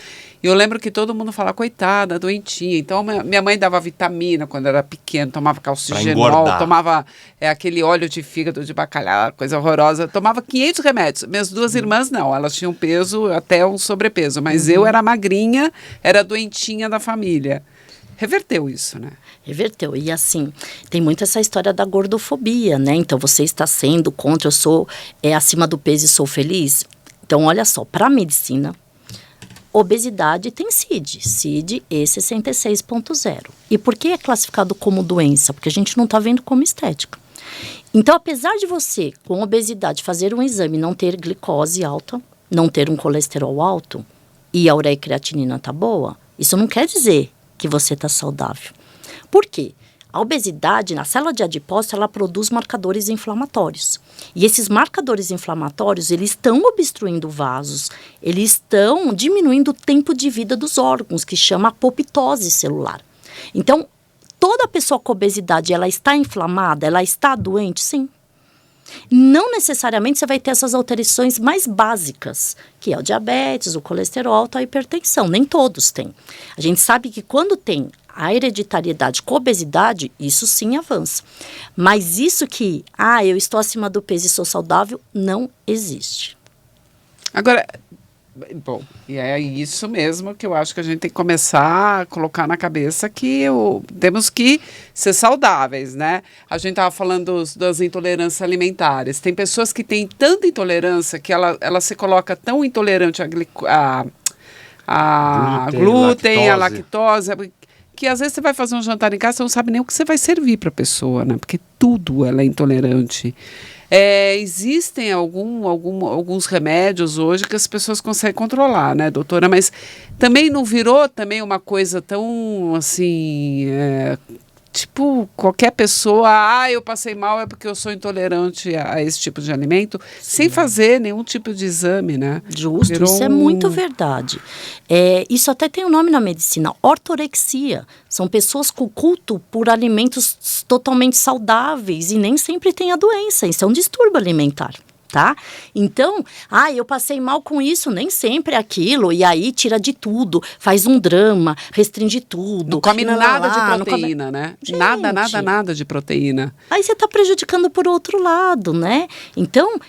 E eu lembro que todo mundo falava, coitada, doentinha. Então, minha mãe dava vitamina quando era pequeno, tomava calcigenol, tomava aquele óleo de fígado de bacalhau, coisa horrorosa. Tomava 500 remédios. Minhas 2 irmãs, não. Elas tinham peso, até um sobrepeso. Mas eu era magrinha, era doentinha da família. Reverteu isso, né? Reverteu. E assim, tem muito essa história da gordofobia, né? Então, você está sendo contra, eu sou acima do peso e sou feliz. Então, olha só, para a medicina, obesidade tem CID E66.0. E por que é classificado como doença? Porque a gente não está vendo como estética. Então, apesar de você, com obesidade, fazer um exame e não ter glicose alta, não ter um colesterol alto e a ureia e creatinina tá boa, isso não quer dizer que você está saudável. Por quê? A obesidade, na célula de adipócito, ela produz marcadores inflamatórios. E esses marcadores inflamatórios, eles estão obstruindo vasos, eles estão diminuindo o tempo de vida dos órgãos, que chama apoptose celular. Então, toda pessoa com obesidade, ela está inflamada, ela está doente? Sim. Não necessariamente você vai ter essas alterações mais básicas, que é o diabetes, o colesterol alto, a hipertensão. Nem todos têm. A gente sabe que quando tem a hereditariedade com obesidade, isso sim avança. Mas isso que, eu estou acima do peso e sou saudável, não existe. Agora, bom, e é isso mesmo que eu acho que a gente tem que começar a colocar na cabeça que temos que ser saudáveis, né? A gente estava falando das intolerâncias alimentares. Tem pessoas que têm tanta intolerância que ela se coloca tão intolerante a glúten, a lactose, que às vezes você vai fazer um jantar em casa, você não sabe nem o que você vai servir para a pessoa, né? Porque tudo ela é intolerante. Existem alguns remédios hoje que as pessoas conseguem controlar, né, doutora? Mas também não virou também uma coisa tão, assim, tipo, qualquer pessoa, eu passei mal é porque eu sou intolerante a esse tipo de alimento, sem fazer nenhum tipo de exame, né? Justo, Virou isso é muito verdade. Isso até tem um nome na medicina, ortorexia. São pessoas com culto por alimentos totalmente saudáveis e nem sempre tem a doença. Isso é um distúrbio alimentar. Tá? Então, eu passei mal com isso, nem sempre é aquilo, e aí tira de tudo, faz um drama, restringe tudo. Não come nada de proteína, come... né? Gente, Nada de proteína. Aí você está prejudicando por outro lado, né? Então,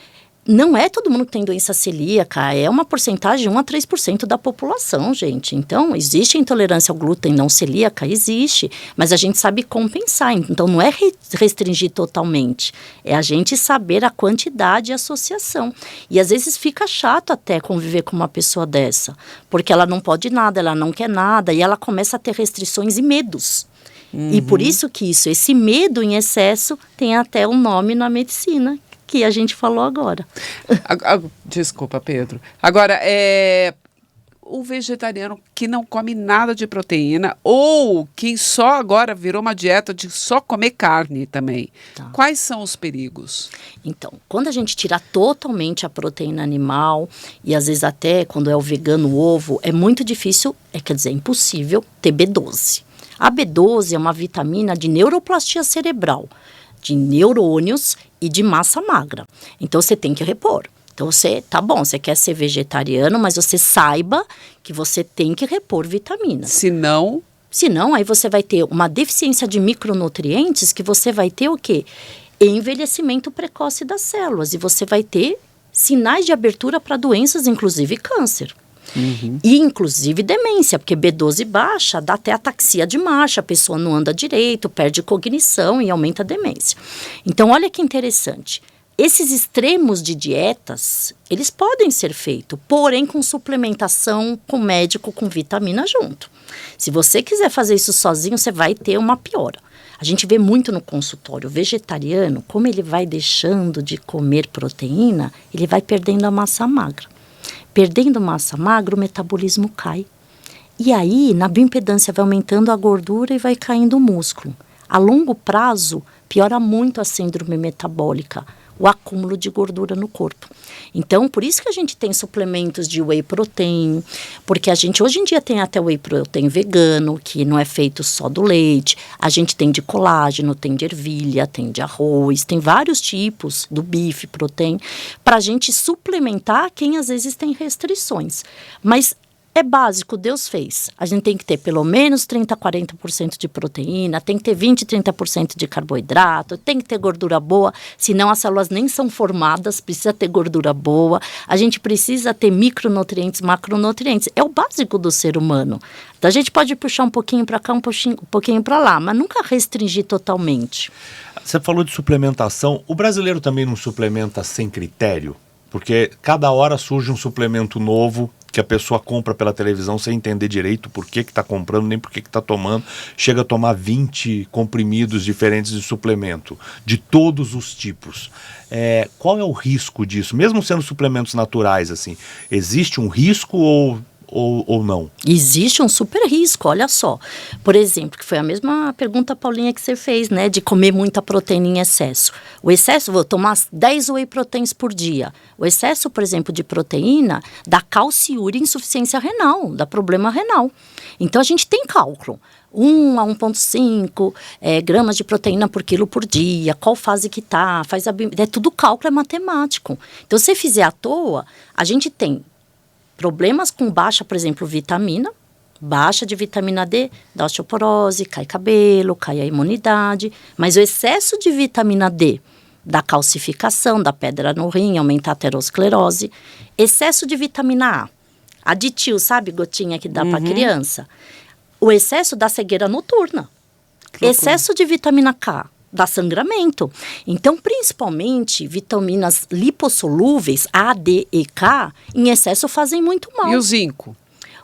não é todo mundo que tem doença celíaca, é uma porcentagem de 1 a 3% da população, gente. Então, existe intolerância ao glúten não celíaca? Existe, mas a gente sabe compensar. Então, não é restringir totalmente, é a gente saber a quantidade e a associação. E às vezes fica chato até conviver com uma pessoa dessa, porque ela não pode nada, ela não quer nada, e ela começa a ter restrições e medos. E por isso que esse medo em excesso tem até um nome na medicina, que a gente falou agora. Desculpa, Pedro. Agora, o vegetariano que não come nada de proteína ou que só agora virou uma dieta de só comer carne também. Tá. Quais são os perigos? Então, quando a gente tira totalmente a proteína animal e às vezes até quando é o vegano, o ovo, é muito difícil, quer dizer, é impossível ter B12. A B12 é uma vitamina de neuroplastia cerebral, de neurônios e de massa magra. Então, você tem que repor. Então, você quer ser vegetariano, mas você saiba que você tem que repor vitaminas. Senão, aí você vai ter uma deficiência de micronutrientes que você vai ter o quê? Envelhecimento precoce das células. E você vai ter sinais de abertura para doenças, inclusive câncer. E inclusive demência, porque B12 baixa, dá até ataxia de marcha, a pessoa não anda direito, perde cognição e aumenta a demência. Então, olha que interessante. Esses extremos de dietas, eles podem ser feitos, porém com suplementação, com médico, com vitamina junto. Se você quiser fazer isso sozinho, você vai ter uma piora. A gente vê muito no consultório, o vegetariano, como ele vai deixando de comer proteína, ele vai perdendo a massa magra. Perdendo massa magra, o metabolismo cai. E aí, na bioimpedância, vai aumentando a gordura e vai caindo o músculo. A longo prazo, piora muito a síndrome metabólica, o acúmulo de gordura no corpo. Então, por isso que a gente tem suplementos de whey protein, porque a gente hoje em dia tem até whey protein vegano, que não é feito só do leite, a gente tem de colágeno, tem de ervilha, tem de arroz, tem vários tipos do bife protein, para a gente suplementar quem às vezes tem restrições. Mas é básico, Deus fez. A gente tem que ter pelo menos 30% a 40% de proteína, tem que ter 20% a 30% de carboidrato, tem que ter gordura boa, senão as células nem são formadas, precisa ter gordura boa. A gente precisa ter micronutrientes, macronutrientes. É o básico do ser humano. Então a gente pode puxar um pouquinho para cá, um pouquinho para lá, mas nunca restringir totalmente. Você falou de suplementação. O brasileiro também não suplementa sem critério? Porque cada hora surge um suplemento novo que a pessoa compra pela televisão sem entender direito por que está comprando, nem por que está tomando. Chega a tomar 20 comprimidos diferentes de suplemento, de todos os tipos. Qual é o risco disso? Mesmo sendo suplementos naturais, assim, existe um risco ou não? Existe um super risco, olha só. Por exemplo, que foi a mesma pergunta, Paulinha, que você fez, né? De comer muita proteína em excesso. O excesso, vou tomar 10 whey proteins por dia. O excesso, por exemplo, de proteína dá calciúria e insuficiência renal, dá problema renal. Então, a gente tem cálculo. 1 a 1,5 gramas de proteína por quilo por dia, qual fase que tá, tudo cálculo, é matemático. Então, se você fizer à toa, a gente tem problemas com baixa, por exemplo, vitamina, baixa de vitamina D, dá osteoporose, cai cabelo, cai a imunidade. Mas o excesso de vitamina D dá calcificação, dá pedra no rim, aumenta a aterosclerose. Excesso de vitamina A, aditil, sabe, gotinha que dá para criança? O excesso dá cegueira noturna. Excesso de vitamina K dá sangramento. Então, principalmente, vitaminas lipossolúveis, A, D e K, em excesso fazem muito mal. E o zinco?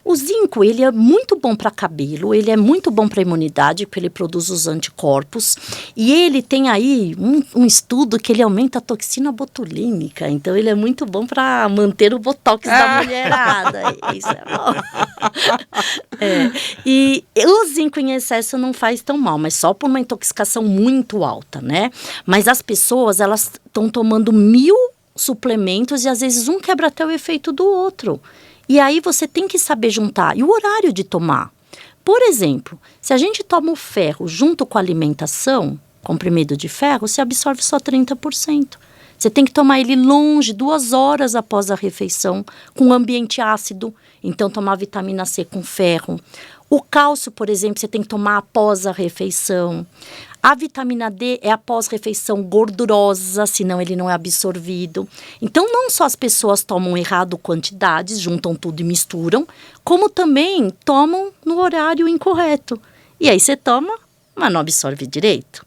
O zinco, ele é muito bom para cabelo, ele é muito bom para imunidade, porque ele produz os anticorpos. E ele tem aí um estudo que ele aumenta a toxina botulínica. Então, ele é muito bom para manter o botox da mulherada. Isso é bom. E o zinco em excesso não faz tão mal, mas só por uma intoxicação muito alta, né? Mas as pessoas, elas estão tomando 1000 suplementos e às vezes um quebra até o efeito do outro. E aí você tem que saber juntar. E o horário de tomar. Por exemplo, se a gente toma o ferro junto com a alimentação, comprimido de ferro, você absorve só 30%. Você tem que tomar ele longe, 2 horas após a refeição, com ambiente ácido. Então, tomar vitamina C com ferro. O cálcio, por exemplo, você tem que tomar após a refeição. A vitamina D é após refeição gordurosa, senão ele não é absorvido. Então, não só as pessoas tomam errado quantidades, juntam tudo e misturam, como também tomam no horário incorreto. E aí você toma, mas não absorve direito.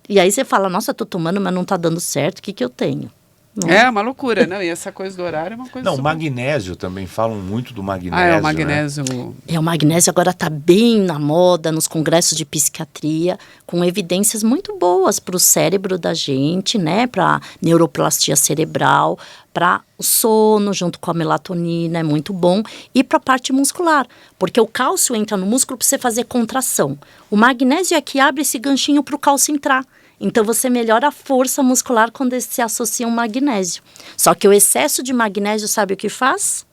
E aí você fala, nossa, eu tô tomando, mas não tá dando certo, o que que eu tenho? Não. É uma loucura, não? E essa coisa do horário é uma coisa... Não, super... magnésio também, falam muito do magnésio. Ah, é o magnésio... Né? O magnésio agora está bem na moda, nos congressos de psiquiatria, com evidências muito boas para o cérebro da gente, né? Para neuroplastia cerebral, para o sono junto com a melatonina, é muito bom. E para a parte muscular, porque o cálcio entra no músculo para você fazer contração. O magnésio é que abre esse ganchinho para o cálcio entrar. Então, você melhora a força muscular quando se associa um magnésio. Só que o excesso de magnésio, sabe o que faz?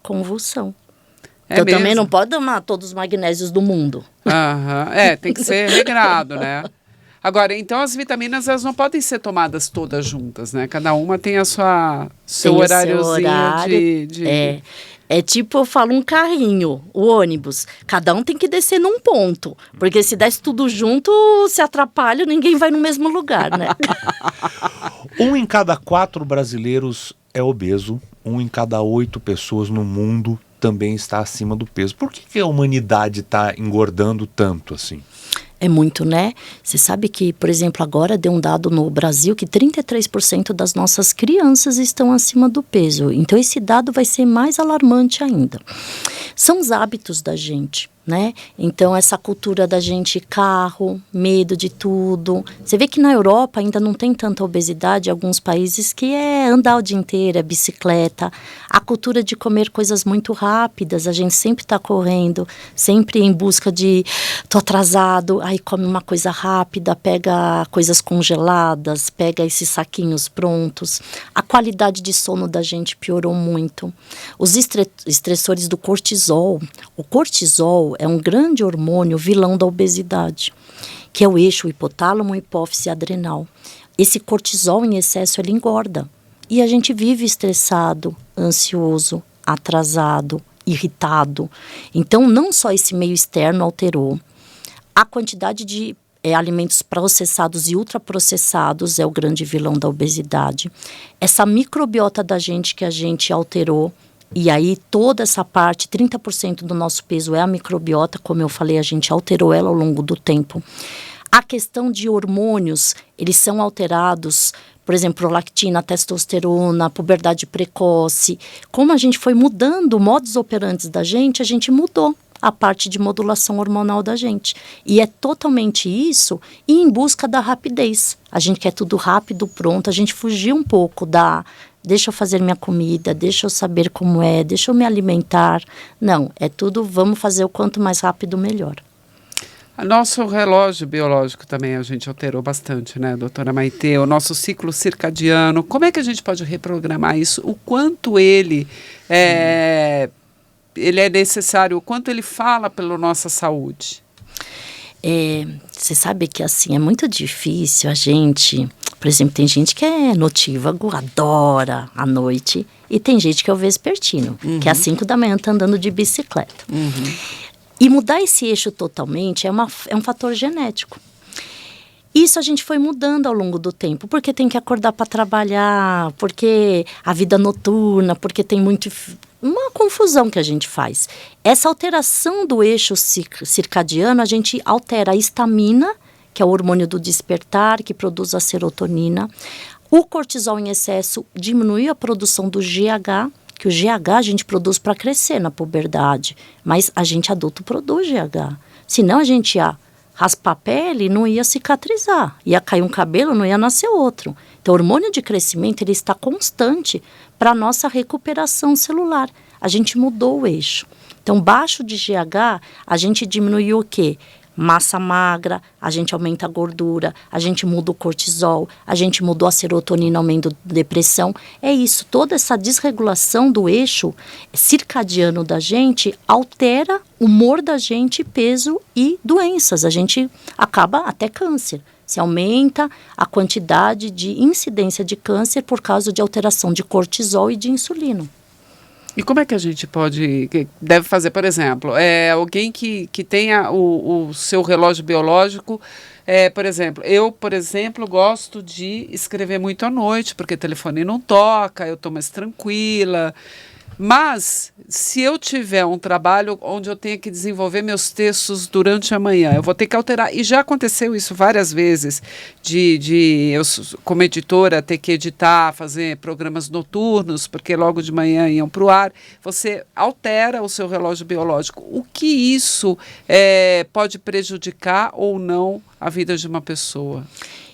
Convulsão. Então, também não pode tomar todos os magnésios do mundo. Tem que ser regrado, né? Agora, então, as vitaminas, elas não podem ser tomadas todas juntas, né? Cada uma tem a seu horáriozinho de... É tipo, eu falo, um carrinho, o ônibus. Cada um tem que descer num ponto. Porque se desce tudo junto, se atrapalha, ninguém vai no mesmo lugar, né? 1 em cada 4 brasileiros é obeso. 1 em cada 8 pessoas no mundo também está acima do peso. Por que a humanidade está engordando tanto assim? É muito, né? Você sabe que, por exemplo, agora deu um dado no Brasil que 33% das nossas crianças estão acima do peso. Então, esse dado vai ser mais alarmante ainda. São os hábitos da gente, né? Então, essa cultura da gente carro, medo de tudo. Você vê que na Europa ainda não tem tanta obesidade, em alguns países que é andar o dia inteiro, é bicicleta. A cultura de comer coisas muito rápidas, a gente sempre está correndo, sempre em busca de, tô atrasado, aí come uma coisa rápida, pega coisas congeladas, pega esses saquinhos prontos. A qualidade de sono da gente piorou muito. Os estressores do cortisol. O cortisol é um grande hormônio vilão da obesidade, que é o eixo hipotálamo, hipófise adrenal. Esse cortisol em excesso, ele engorda. E a gente vive estressado, ansioso, atrasado, irritado. Então, não só esse meio externo alterou, a quantidade de alimentos processados e ultraprocessados é o grande vilão da obesidade. Essa microbiota da gente que a gente alterou, e aí toda essa parte, 30% do nosso peso é a microbiota, como eu falei, a gente alterou ela ao longo do tempo. A questão de hormônios, eles são alterados, por exemplo, prolactina, testosterona, puberdade precoce. Como a gente foi mudando o modus operandi da gente, a gente mudou a parte de modulação hormonal da gente. E é totalmente isso e em busca da rapidez. A gente quer tudo rápido, pronto, a gente fugiu um pouco da... Deixa eu fazer minha comida, deixa eu saber como é, deixa eu me alimentar. Não, é tudo, vamos fazer o quanto mais rápido, melhor. Nosso relógio biológico também a gente alterou bastante, né, doutora Maitê? O nosso ciclo circadiano, como é que a gente pode reprogramar isso? O quanto ele é necessário, o quanto ele fala pela nossa saúde? Você sabe que assim, é muito difícil a gente... Por exemplo, tem gente que é notívago, adora a noite, e tem gente que é o vespertino, que às 5 da manhã tá andando de bicicleta. E mudar esse eixo totalmente é um fator genético. Isso a gente foi mudando ao longo do tempo, porque tem que acordar para trabalhar, porque a vida noturna, porque tem uma confusão que a gente faz. Essa alteração do eixo circadiano, a gente altera a histamina, que é o hormônio do despertar, que produz a serotonina. O cortisol em excesso diminui a produção do GH, que o GH a gente produz para crescer na puberdade, mas a gente adulto produz GH. Senão a gente ia raspar a pele e não ia cicatrizar. Ia cair um cabelo, não ia nascer outro. Então, o hormônio de crescimento, ele está constante para a nossa recuperação celular. A gente mudou o eixo. Então, baixo de GH, a gente diminuiu o quê? Massa magra, a gente aumenta a gordura, a gente muda o cortisol, a gente mudou a serotonina, aumenta a depressão. É isso, toda essa desregulação do eixo circadiano da gente altera o humor da gente, peso e doenças. A gente acaba até câncer. Se aumenta a quantidade de incidência de câncer por causa de alteração de cortisol e de insulina. E como é que a gente deve fazer, por exemplo, alguém que tenha o seu relógio biológico, por exemplo, gosto de escrever muito à noite, porque o telefone não toca, eu estou mais tranquila. Mas, se eu tiver um trabalho onde eu tenha que desenvolver meus textos durante a manhã, eu vou ter que alterar. E já aconteceu isso várias vezes, eu, como editora, ter que editar, fazer programas noturnos, porque logo de manhã iam para o ar. Você altera o seu relógio biológico. O que isso pode prejudicar ou não a vida de uma pessoa?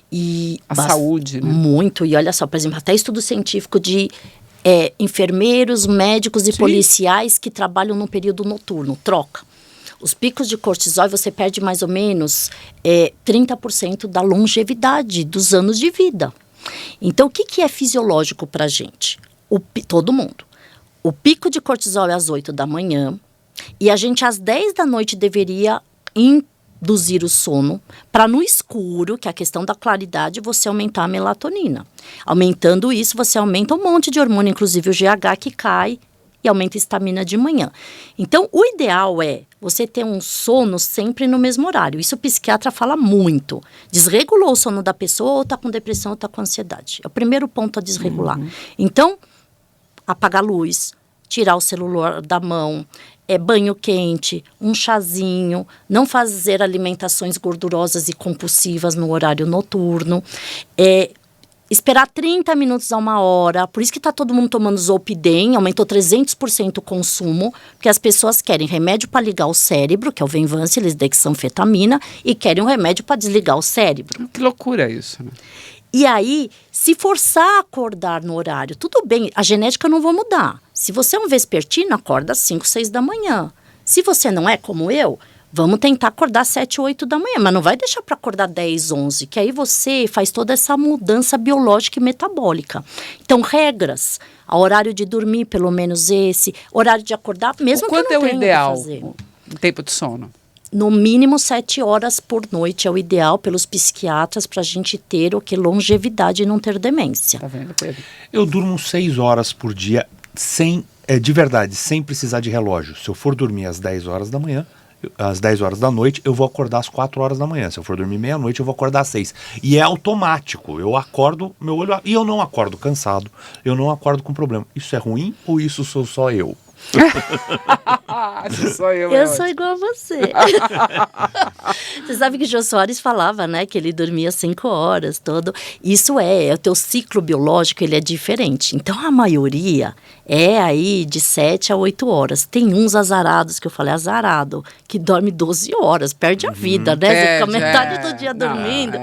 E a saúde, né? Muito. E olha só, por exemplo, até estudo científico de enfermeiros, médicos e policiais que trabalham no período noturno, troca. Os picos de cortisol, você perde mais ou menos 30% da longevidade dos anos de vida. Então, o que é fisiológico para a gente? Todo mundo. O pico de cortisol é às 8 da manhã e a gente às 10 da noite deveria induzir o sono para no escuro, que é a questão da claridade, você aumentar a melatonina. Aumentando isso, você aumenta um monte de hormônio, inclusive o GH que cai e aumenta a estamina de manhã. Então, o ideal é você ter um sono sempre no mesmo horário. Isso o psiquiatra fala muito. Desregulou o sono da pessoa, ou está com depressão, ou está com ansiedade. É o primeiro ponto a desregular. Então, apagar a luz, tirar o celular da mão, banho quente, um chazinho, não fazer alimentações gordurosas e compulsivas no horário noturno, esperar 30 minutos a 1 hora, por isso que está todo mundo tomando Zolpidem, aumentou 300% o consumo, porque as pessoas querem remédio para ligar o cérebro, que é o Venvance, lisdexanfetamina, e querem um remédio para desligar o cérebro. Que loucura isso, né? E aí, se forçar a acordar no horário, tudo bem, a genética eu não vou mudar. Se você é um vespertino, acorda às 5, 6 da manhã. Se você não é como eu, vamos tentar acordar às 7, 8 da manhã, mas não vai deixar para acordar 10, 11, que aí você faz toda essa mudança biológica e metabólica. Então, regras, a horário de dormir, pelo menos esse, horário de acordar, mesmo que eu não tenha o que fazer. Quanto é o ideal, o tempo de sono? No mínimo 7 horas por noite é o ideal pelos psiquiatras para a gente ter longevidade e não ter demência. Tá vendo, Pedro? Eu durmo 6 horas por dia, de verdade, sem precisar de relógio. Se eu for dormir às 10 horas da manhã, às 10 horas da noite, eu vou acordar às 4 horas da manhã. Se eu for dormir meia-noite, eu vou acordar às 6. E é automático. Eu acordo, meu olho... E eu não acordo cansado. Eu não acordo com problema. Isso é ruim ou isso sou só eu? Eu sou igual a você. Você sabe que o Jô Soares falava, né, que ele dormia 5 horas todo. Isso o teu ciclo biológico, ele é diferente. Então a maioria é aí de 7 a 8 horas. Tem uns azarados, que eu falei azarado, que dorme 12 horas, perde a vida, né? Você fica metade do dia dormindo.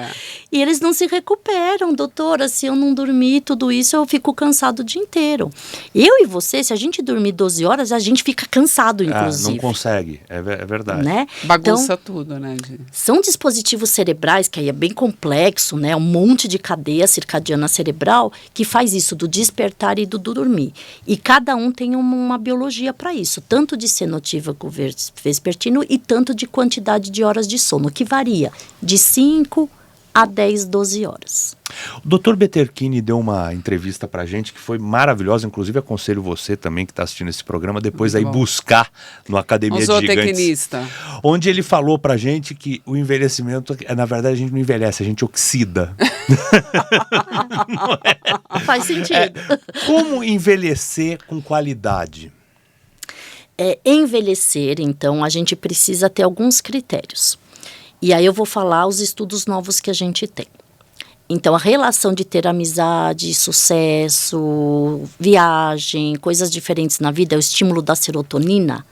E eles não se recuperam, doutora. Se eu não dormir tudo isso, eu fico cansado o dia inteiro. Eu e você, se a gente dormir 12 horas, a gente fica cansado, inclusive. Não consegue, é verdade. Né? Bagunça tudo, né? São dispositivos cerebrais, que aí é bem complexo, né? Um monte de cadeia circadiana cerebral que faz isso do despertar e do dormir. E cada um tem uma biologia para isso, tanto de cenotívago vespertino e tanto de quantidade de horas de sono, que varia de 5 a 10, 12 horas. O Dr. Beterchini deu uma entrevista pra gente que foi maravilhosa, inclusive aconselho você também que está assistindo esse programa, depois aí buscar no Academia de Gigantes, onde ele falou pra gente que o envelhecimento, na verdade a gente não envelhece, a gente oxida. Faz sentido. Como envelhecer com qualidade? Envelhecer, então, a gente precisa ter alguns critérios. E aí eu vou falar os estudos novos que a gente tem. Então, a relação de ter amizade, sucesso, viagem, coisas diferentes na vida, é o estímulo da serotonina,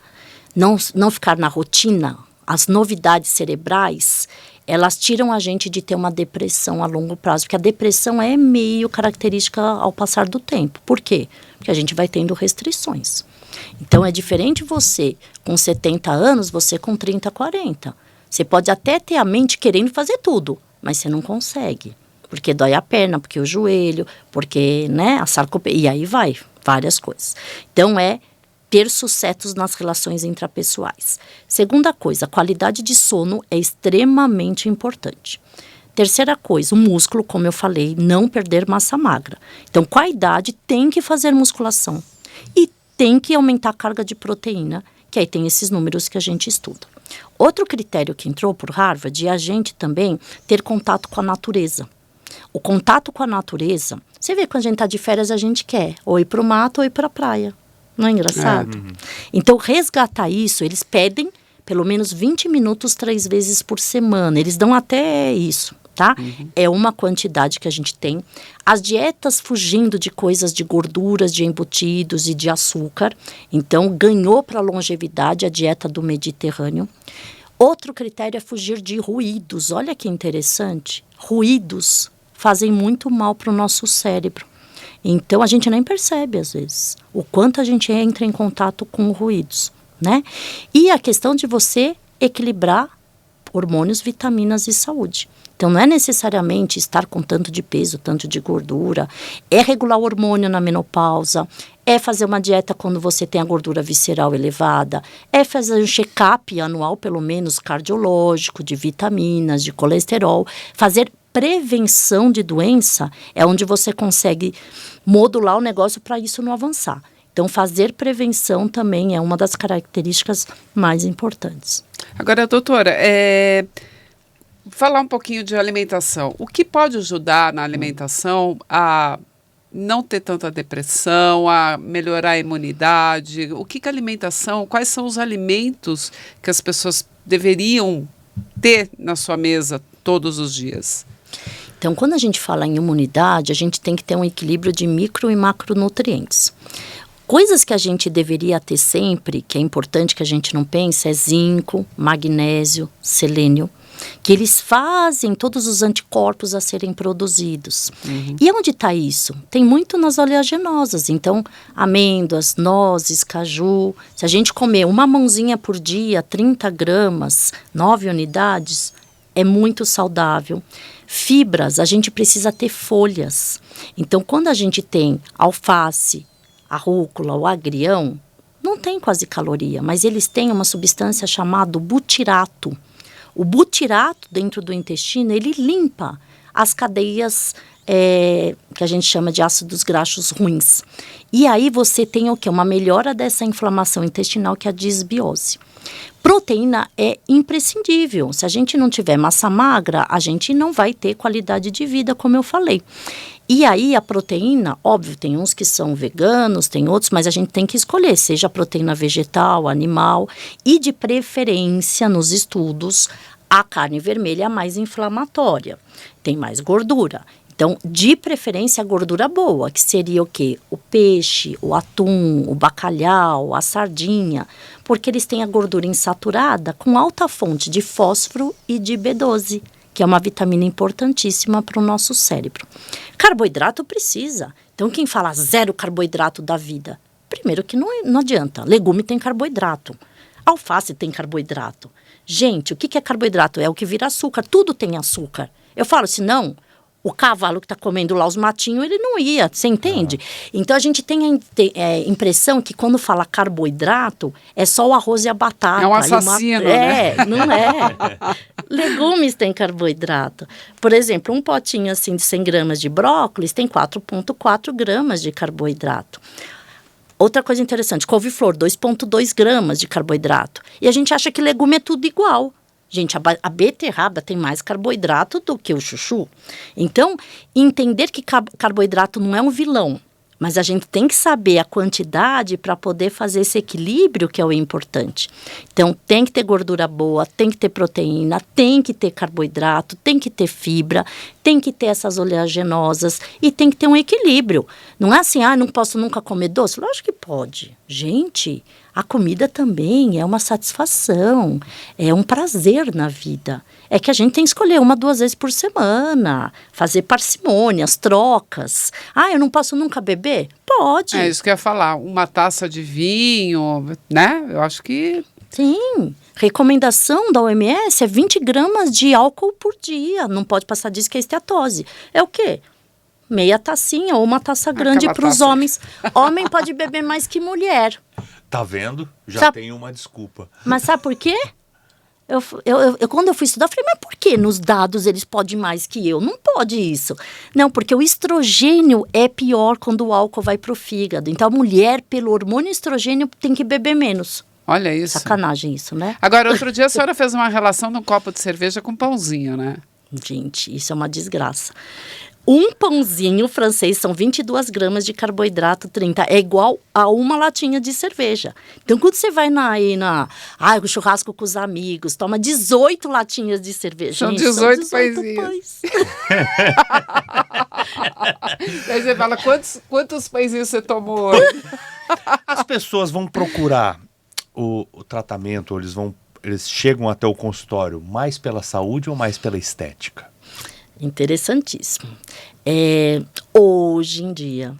não ficar na rotina, as novidades cerebrais, elas tiram a gente de ter uma depressão a longo prazo, porque a depressão é meio característica ao passar do tempo. Por quê? Porque a gente vai tendo restrições. Então, é diferente você com 70 anos, você com 30, 40. Você pode até ter a mente querendo fazer tudo, mas você não consegue. Porque dói a perna, porque o joelho, porque, a sarcopenia, e aí vai, várias coisas. Então, é ter sucessos nas relações intrapessoais. Segunda coisa, a qualidade de sono é extremamente importante. Terceira coisa, o músculo, como eu falei, não perder massa magra. Então, com a idade, tem que fazer musculação. E tem que aumentar a carga de proteína, que aí tem esses números que a gente estuda. Outro critério que entrou por Harvard é a gente também ter contato com a natureza. O contato com a natureza, você vê quando a gente está de férias, a gente quer ou ir para o mato ou ir para a praia. Não é engraçado? Então, resgatar isso, eles pedem pelo menos 20 minutos 3 vezes por semana. Eles dão até isso, tá? É uma quantidade que a gente tem. As dietas fugindo de coisas de gorduras, de embutidos e de açúcar. Então, ganhou para a longevidade a dieta do Mediterrâneo. Outro critério é fugir de ruídos. Olha que interessante. Ruídos fazem muito mal para o nosso cérebro. Então, a gente nem percebe, às vezes, o quanto a gente entra em contato com ruídos, né? E a questão de você equilibrar hormônios, vitaminas e saúde. Então, não é necessariamente estar com tanto de peso, tanto de gordura. É regular o hormônio na menopausa. É fazer uma dieta quando você tem a gordura visceral elevada. É fazer um check-up anual, pelo menos, cardiológico, de vitaminas, de colesterol. Fazer prevenção de doença é onde você consegue modular o negócio para isso não avançar. Então, fazer prevenção também é uma das características mais importantes. Agora, doutora, falar um pouquinho de alimentação. O que pode ajudar na alimentação a não ter tanta depressão, a melhorar a imunidade? O que a alimentação, quais são os alimentos que as pessoas deveriam ter na sua mesa todos os dias? Então, quando a gente fala em imunidade, a gente tem que ter um equilíbrio de micro e macronutrientes. Coisas que a gente deveria ter sempre, que é importante que a gente não pense, é zinco, magnésio, selênio, que eles fazem todos os anticorpos a serem produzidos. E onde está isso? Tem muito nas oleaginosas. Então, amêndoas, nozes, caju. Se a gente comer uma mãozinha por dia, 30 gramas, 9 unidades, é muito saudável. Fibras, a gente precisa ter folhas. Então, quando a gente tem alface, a rúcula, o agrião, não tem quase caloria, mas eles têm uma substância chamada butirato. O butirato dentro do intestino, ele limpa as cadeias que a gente chama de ácidos graxos ruins. E aí você tem o quê? Uma melhora dessa inflamação intestinal, que é a disbiose. Proteína é imprescindível. Se a gente não tiver massa magra, a gente não vai ter qualidade de vida, como eu falei. E aí a proteína, óbvio, tem uns que são veganos, tem outros, mas a gente tem que escolher, seja proteína vegetal, animal, e de preferência nos estudos, a carne vermelha é a mais inflamatória, tem mais gordura. Então, de preferência, a gordura boa, que seria o quê? O peixe, o atum, o bacalhau, a sardinha, porque eles têm a gordura insaturada com alta fonte de fósforo e de B12, que é uma vitamina importantíssima para o nosso cérebro. Carboidrato precisa. Então, quem fala zero carboidrato da vida? Primeiro que não adianta. Legume tem carboidrato. Alface tem carboidrato. Gente, o que é carboidrato? É o que vira açúcar. Tudo tem açúcar. Eu falo assim, não... O cavalo que está comendo lá os matinhos, ele não ia, você entende? Então, a gente tem a impressão que quando fala carboidrato, é só o arroz e a batata. É um assassino, né? Não é. Legumes têm carboidrato. Por exemplo, um potinho assim de 100 gramas de brócolis tem 4,4 gramas de carboidrato. Outra coisa interessante, couve-flor, 2,2 gramas de carboidrato. E a gente acha que legume é tudo igual. Gente, a beterraba tem mais carboidrato do que o chuchu. Então, entender que carboidrato não é um vilão. Mas a gente tem que saber a quantidade para poder fazer esse equilíbrio, que é o importante. Então, tem que ter gordura boa, tem que ter proteína, tem que ter carboidrato, tem que ter fibra, tem que ter essas oleaginosas e tem que ter um equilíbrio. Não é assim, não posso nunca comer doce? Lógico que pode. Gente, a comida também é uma satisfação, é um prazer na vida. É que a gente tem que escolher 1, 2 vezes por semana, fazer parcimônias, trocas. Eu não posso nunca beber? Pode. É isso que eu ia falar, uma taça de vinho, né? Eu acho que... Sim, recomendação da OMS é 20 gramas de álcool por dia, não pode passar disso, que é esteatose. É o quê? Meia tacinha ou uma taça grande para os homens. Homem pode beber mais que mulher. Tá vendo? Já tem uma desculpa. Mas sabe por quê? Quando eu fui estudar, eu falei, mas por que nos dados eles podem mais que eu? Não pode isso. Não, porque o estrogênio é pior quando o álcool vai pro fígado. Então, a mulher, pelo hormônio estrogênio, tem que beber menos. Olha isso. Sacanagem isso, né? Agora, outro dia a senhora fez uma relação de um copo de cerveja com pãozinho, né? Gente, isso é uma desgraça. Um pãozinho francês são 22 gramas de carboidrato, 30. É igual a uma latinha de cerveja. Então, quando você vai o churrasco com os amigos, toma 18 latinhas de cerveja. São 18 pãezinhos. Aí você fala, quantos pãezinhos você tomou hoje? As pessoas vão procurar o tratamento, eles chegam até o consultório mais pela saúde ou mais pela estética? Interessantíssimo. Hoje em dia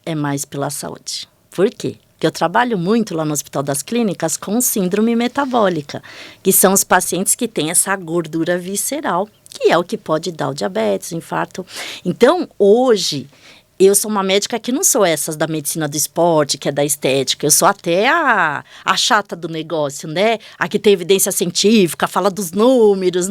é mais pela saúde. Por quê? Porque eu trabalho muito lá no Hospital das Clínicas com síndrome metabólica, que são os pacientes que têm essa gordura visceral, que é o que pode dar o diabetes, o infarto. Então, hoje, eu sou uma médica que não sou essas da medicina do esporte, que é da estética. Eu sou até a chata do negócio, né? A que tem evidência científica, fala dos números.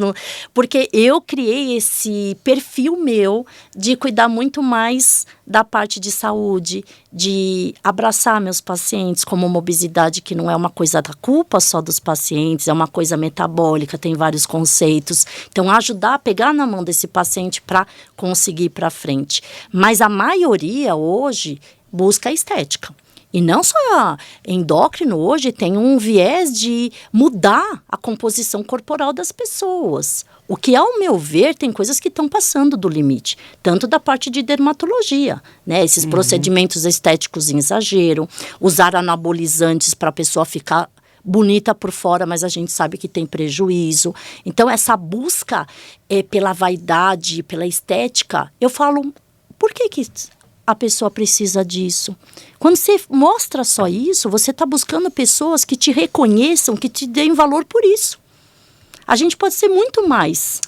Porque eu criei esse perfil meu de cuidar muito mais da parte de saúde, de abraçar meus pacientes como uma obesidade que não é uma coisa da culpa só dos pacientes, é uma coisa metabólica, tem vários conceitos. Então, ajudar a pegar na mão desse paciente para conseguir ir para frente. Mas a maioria hoje busca a estética. E não só endócrino hoje tem um viés de mudar a composição corporal das pessoas. O que, ao meu ver, tem coisas que estão passando do limite. Tanto da parte de dermatologia, né? Esses procedimentos estéticos em exagero, usar anabolizantes para a pessoa ficar bonita por fora, mas a gente sabe que tem prejuízo. Então, essa busca pela vaidade, pela estética, eu falo, por que a pessoa precisa disso? Quando você mostra só isso, você está buscando pessoas que te reconheçam, que te deem valor por isso. A gente pode ser muito mais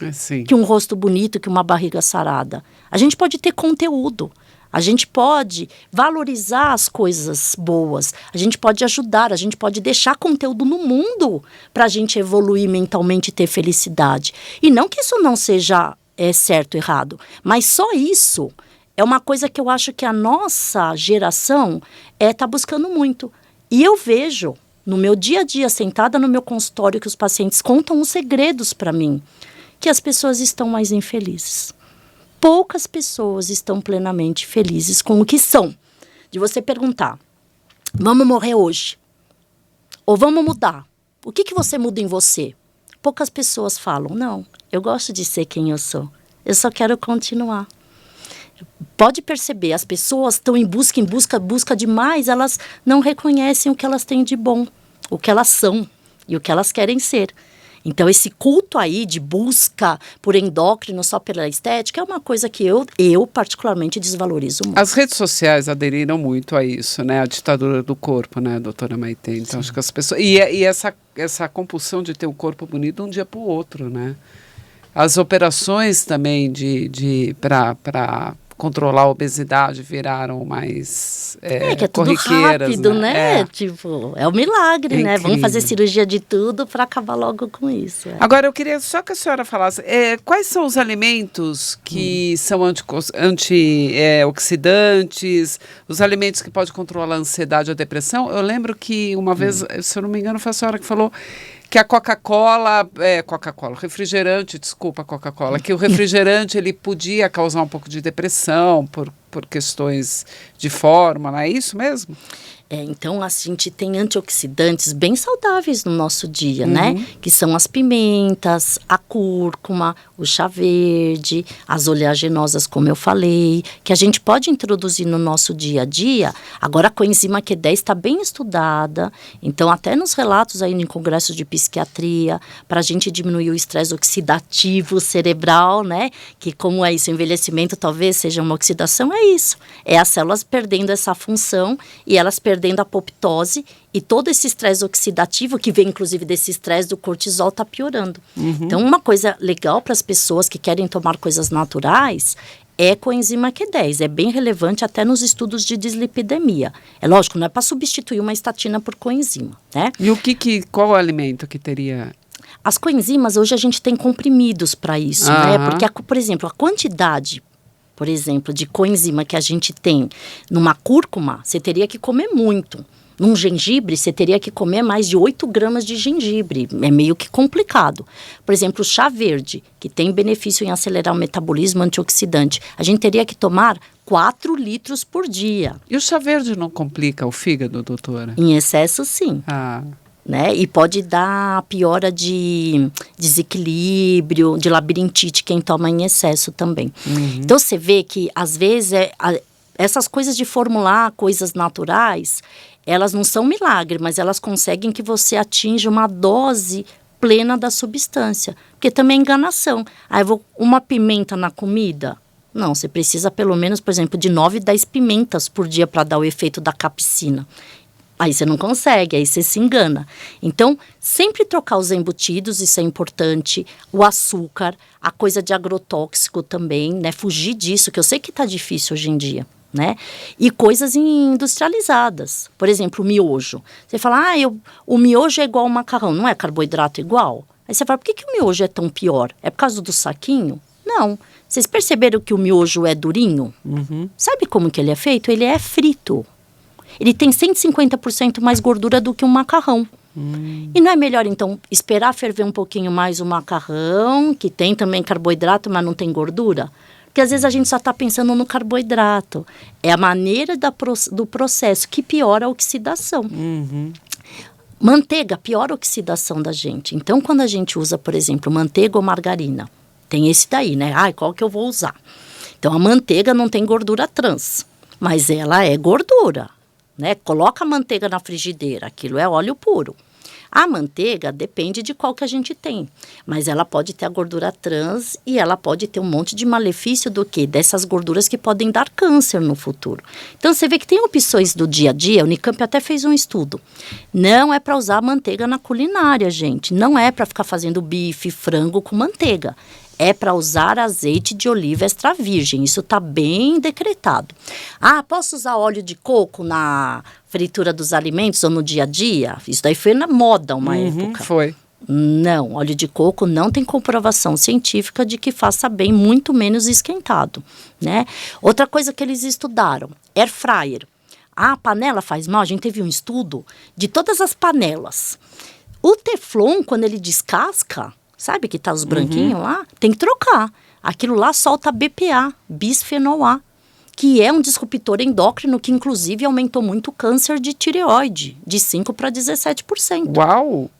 que um rosto bonito, que uma barriga sarada. A gente pode ter conteúdo. A gente pode valorizar as coisas boas. A gente pode ajudar, a gente pode deixar conteúdo no mundo para a gente evoluir mentalmente e ter felicidade. E não que isso não seja certo ou errado, mas só isso é uma coisa que eu acho que a nossa geração está buscando muito. E eu vejo no meu dia a dia, sentada no meu consultório, que os pacientes contam os segredos para mim, que as pessoas estão mais infelizes. Poucas pessoas estão plenamente felizes com o que são. De você perguntar, vamos morrer hoje? Ou vamos mudar? O que você muda em você? Poucas pessoas falam, não, eu gosto de ser quem eu sou. Eu só quero continuar. Pode perceber, as pessoas estão em busca demais, elas não reconhecem o que elas têm de bom, o que elas são e o que elas querem ser. Então, esse culto aí de busca por endócrino só pela estética é uma coisa que eu particularmente desvalorizo muito. As redes sociais aderiram muito a isso, né? A ditadura do corpo, né, doutora Maitê? Então, acho que as pessoas... E essa compulsão de ter um corpo bonito de um dia para o outro, né? As operações também para controlar a obesidade viraram mais que é tudo rápido, né? Tipo, é um milagre, né? Vamos fazer cirurgia de tudo para acabar logo com isso. Agora, eu queria só que a senhora falasse, quais são os alimentos que são antioxidantes, os alimentos que podem controlar a ansiedade ou a depressão? Eu lembro que uma vez, se eu não me engano, foi a senhora que falou que a refrigerante, desculpa, Coca-Cola, que o refrigerante ele podia causar um pouco de depressão por por questões de forma, não é isso mesmo? Então, a gente tem antioxidantes bem saudáveis no nosso dia, né? Que são as pimentas, a cúrcuma, o chá verde, as oleaginosas, como eu falei, que a gente pode introduzir no nosso dia a dia. Agora, a coenzima Q10 está bem estudada, então até nos relatos aí em congressos de psiquiatria, para a gente diminuir o estresse oxidativo cerebral, né? Que como é isso, o envelhecimento talvez seja uma oxidação, é isso. É as células perdendo essa função e elas perdendo a apoptose e todo esse estresse oxidativo, que vem inclusive desse estresse do cortisol, está piorando. Então, uma coisa legal para as pessoas que querem tomar coisas naturais é coenzima Q10. É bem relevante até nos estudos de dislipidemia. É lógico, não é para substituir uma estatina por coenzima, né? E qual o alimento que teria? As coenzimas, hoje a gente tem comprimidos para isso, né? Porque, por exemplo, a quantidade, por exemplo, de coenzima que a gente tem numa cúrcuma, você teria que comer muito. Num gengibre, você teria que comer mais de 8 gramas de gengibre. É meio que complicado. Por exemplo, o chá verde, que tem benefício em acelerar o metabolismo antioxidante, a gente teria que tomar 4 litros por dia. E o chá verde não complica o fígado, doutora? Em excesso, sim. Né? E pode dar piora de desequilíbrio, de labirintite, quem toma em excesso também. Então, você vê que, às vezes, essas coisas de formular coisas naturais, elas não são milagre, mas elas conseguem que você atinja uma dose plena da substância. Porque também é enganação. Eu vou uma pimenta na comida? Não, você precisa pelo menos, por exemplo, de 9, 10 pimentas por dia para dar o efeito da capsicina. Aí você não consegue, aí você se engana. Então, sempre trocar os embutidos, isso é importante. O açúcar, a coisa de agrotóxico também, né? Fugir disso, que eu sei que está difícil hoje em dia, né? E coisas industrializadas. Por exemplo, o miojo. Você fala, o miojo é igual ao macarrão, não é carboidrato igual? Aí você fala, por que o miojo é tão pior? É por causa do saquinho? Não. Vocês perceberam que o miojo é durinho? Sabe como que ele é feito? Ele é frito. Ele tem 150% mais gordura do que um macarrão. E não é melhor, então, esperar ferver um pouquinho mais o macarrão, que tem também carboidrato, mas não tem gordura? Porque às vezes a gente só está pensando no carboidrato. É a maneira do processo que piora a oxidação. Manteiga piora a oxidação da gente. Então, quando a gente usa, por exemplo, manteiga ou margarina, tem esse daí, né? Qual que eu vou usar? Então, a manteiga não tem gordura trans, mas ela é gordura. Né? Coloca a manteiga na frigideira, aquilo é óleo puro. A manteiga depende de qual que a gente tem, mas ela pode ter a gordura trans e ela pode ter um monte de malefício do quê? Dessas gorduras que podem dar câncer no futuro. Então, você vê que tem opções do dia a dia, a Unicamp até fez um estudo. Não é para usar manteiga na culinária, gente. Não é para ficar fazendo bife, frango com manteiga. É para usar azeite de oliva extra virgem. Isso está bem decretado. Posso usar óleo de coco na fritura dos alimentos ou no dia a dia? Isso daí foi na moda uma época. Foi. Não, óleo de coco não tem comprovação científica de que faça bem, muito menos esquentado, né? Outra coisa que eles estudaram, air fryer. A panela faz mal? A gente teve um estudo de todas as panelas. O teflon, quando ele descasca, sabe que tá os branquinhos lá? Tem que trocar. Aquilo lá solta BPA, bisfenol A, que é um disruptor endócrino que, inclusive, aumentou muito o câncer de tireoide, de 5% para 17%. Uau!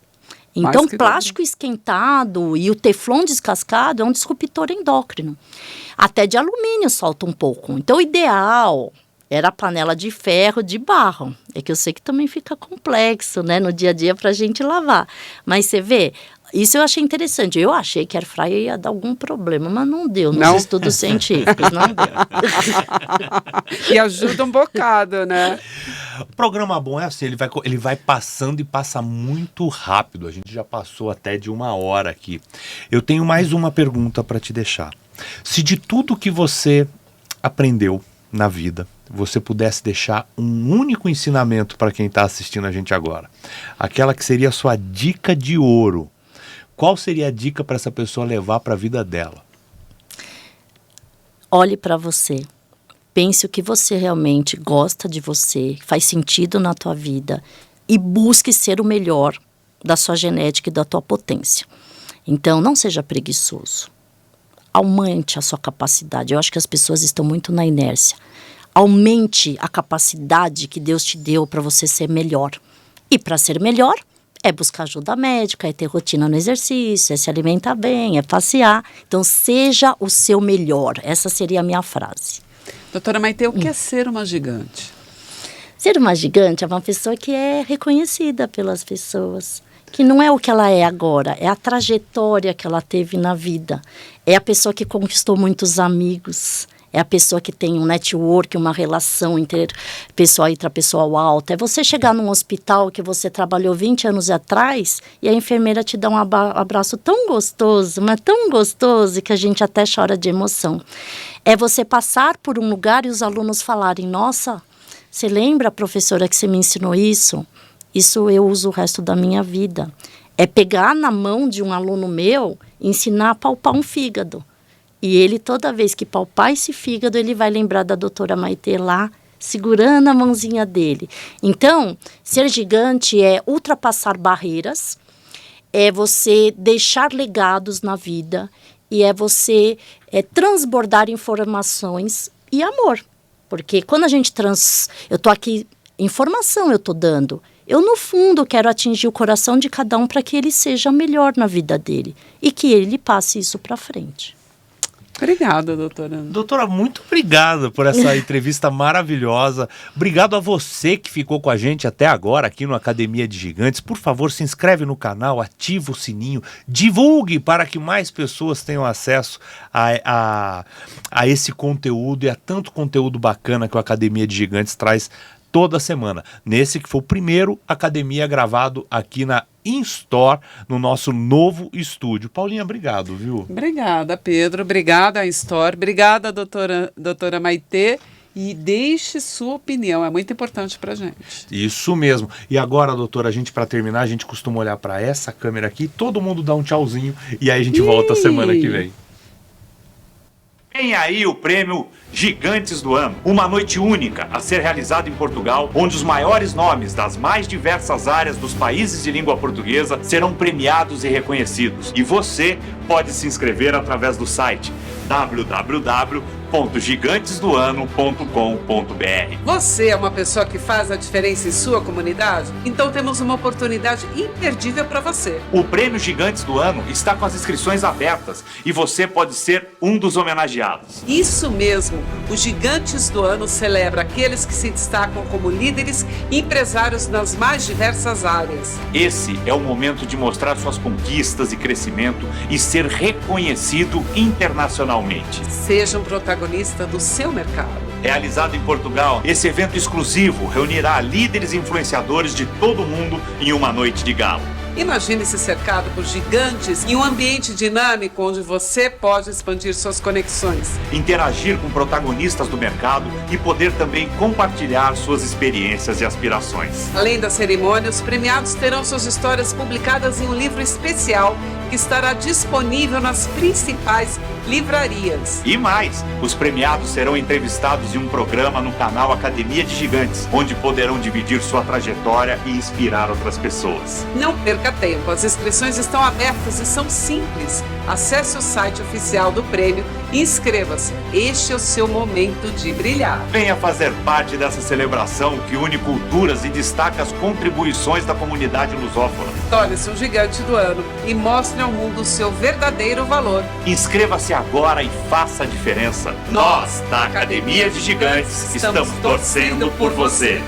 Então, plástico esquentado e o teflon descascado é um disruptor endócrino. Até de alumínio solta um pouco. Então, o ideal era a panela de ferro, de barro. É que eu sei que também fica complexo, né, no dia a dia para a gente lavar. Mas você vê, isso eu achei interessante. Eu achei que air fryer ia dar algum problema, mas não deu nos estudos científicos, não deu. E ajuda um bocado, né? O programa bom é assim, ele vai passando e passa muito rápido. A gente já passou até de 1 hora aqui. Eu tenho mais uma pergunta para te deixar. Se de tudo que você aprendeu na vida, você pudesse deixar um único ensinamento para quem está assistindo a gente agora, aquela que seria a sua dica de ouro, qual seria a dica para essa pessoa levar para a vida dela? Olhe para você. Pense o que você realmente gosta de você, faz sentido na tua vida e busque ser o melhor da sua genética e da tua potência. Então, não seja preguiçoso. Aumente a sua capacidade. Eu acho que as pessoas estão muito na inércia. Aumente a capacidade que Deus te deu para você ser melhor. E para ser melhor, é buscar ajuda médica, é ter rotina no exercício, é se alimentar bem, é passear. Então, seja o seu melhor. Essa seria a minha frase. Doutora Maitê, o que é ser uma gigante? Ser uma gigante é uma pessoa que é reconhecida pelas pessoas. Que não é o que ela é agora, é a trajetória que ela teve na vida. É a pessoa que conquistou muitos amigos. É a pessoa que tem um network, uma relação interpessoal e intrapessoal alta. É você chegar num hospital que você trabalhou 20 anos atrás e a enfermeira te dá um abraço tão gostoso, mas tão gostoso que a gente até chora de emoção. É você passar por um lugar e os alunos falarem, nossa, você lembra, professora, que você me ensinou isso? Isso eu uso o resto da minha vida. É pegar na mão de um aluno meu e ensinar a palpar um fígado. E ele, toda vez que palpar esse fígado, ele vai lembrar da doutora Maitê lá, segurando a mãozinha dele. Então, ser gigante é ultrapassar barreiras, é você deixar legados na vida, e é você transbordar informações e amor. Porque quando a gente eu estou aqui, informação eu estou dando. Eu, no fundo, quero atingir o coração de cada um para que ele seja melhor na vida dele. E que ele passe isso para frente. Obrigada, doutora. Doutora, muito obrigado por essa entrevista maravilhosa. Obrigado a você que ficou com a gente até agora aqui no Academia de Gigantes. Por favor, se inscreve no canal, ativa o sininho, divulgue para que mais pessoas tenham acesso a esse conteúdo e a tanto conteúdo bacana que o Academia de Gigantes traz toda semana. Nesse que foi o primeiro Academia gravado aqui na InStore, no nosso novo estúdio. Paulinha, obrigado, viu? Obrigada, Pedro. Obrigada, InStore. Obrigada, doutora Maitê. E deixe sua opinião, é muito importante pra gente. Isso mesmo. E agora, doutora, a gente, para terminar, a gente costuma olhar para essa câmera aqui, todo mundo dá um tchauzinho e aí a gente volta semana que vem. Vem aí o prêmio Gigantes do Ano, uma noite única a ser realizada em Portugal, onde os maiores nomes das mais diversas áreas dos países de língua portuguesa serão premiados e reconhecidos. E você pode se inscrever através do site www.gigantesdoano.com.br. Você é uma pessoa que faz a diferença em sua comunidade? Então temos uma oportunidade imperdível para você. O Prêmio Gigantes do Ano está com as inscrições abertas e você pode ser um dos homenageados. Isso mesmo, o Gigantes do Ano celebra aqueles que se destacam como líderes e empresários nas mais diversas áreas. Esse é o momento de mostrar suas conquistas e crescimento e ser reconhecido internacionalmente. Seja um protagonista do seu mercado. Realizado em Portugal, esse evento exclusivo reunirá líderes e influenciadores de todo o mundo em uma noite de gala. Imagine-se cercado por gigantes em um ambiente dinâmico onde você pode expandir suas conexões, interagir com protagonistas do mercado e poder também compartilhar suas experiências e aspirações. Além da cerimônia, os premiados terão suas histórias publicadas em um livro especial que estará disponível nas principais livrarias. E mais, os premiados serão entrevistados em um programa no canal Academia de Gigantes, onde poderão dividir sua trajetória e inspirar outras pessoas. Não perca tempo, as inscrições estão abertas e são simples. Acesse o site oficial do prêmio e inscreva-se. Este é o seu momento de brilhar. Venha fazer parte dessa celebração que une culturas e destaca as contribuições da comunidade lusófona. Torne-se um gigante do ano e mostre ao mundo o seu verdadeiro valor. Inscreva-se agora e faça a diferença. Nós, da Academia de Gigantes, estamos torcendo por você.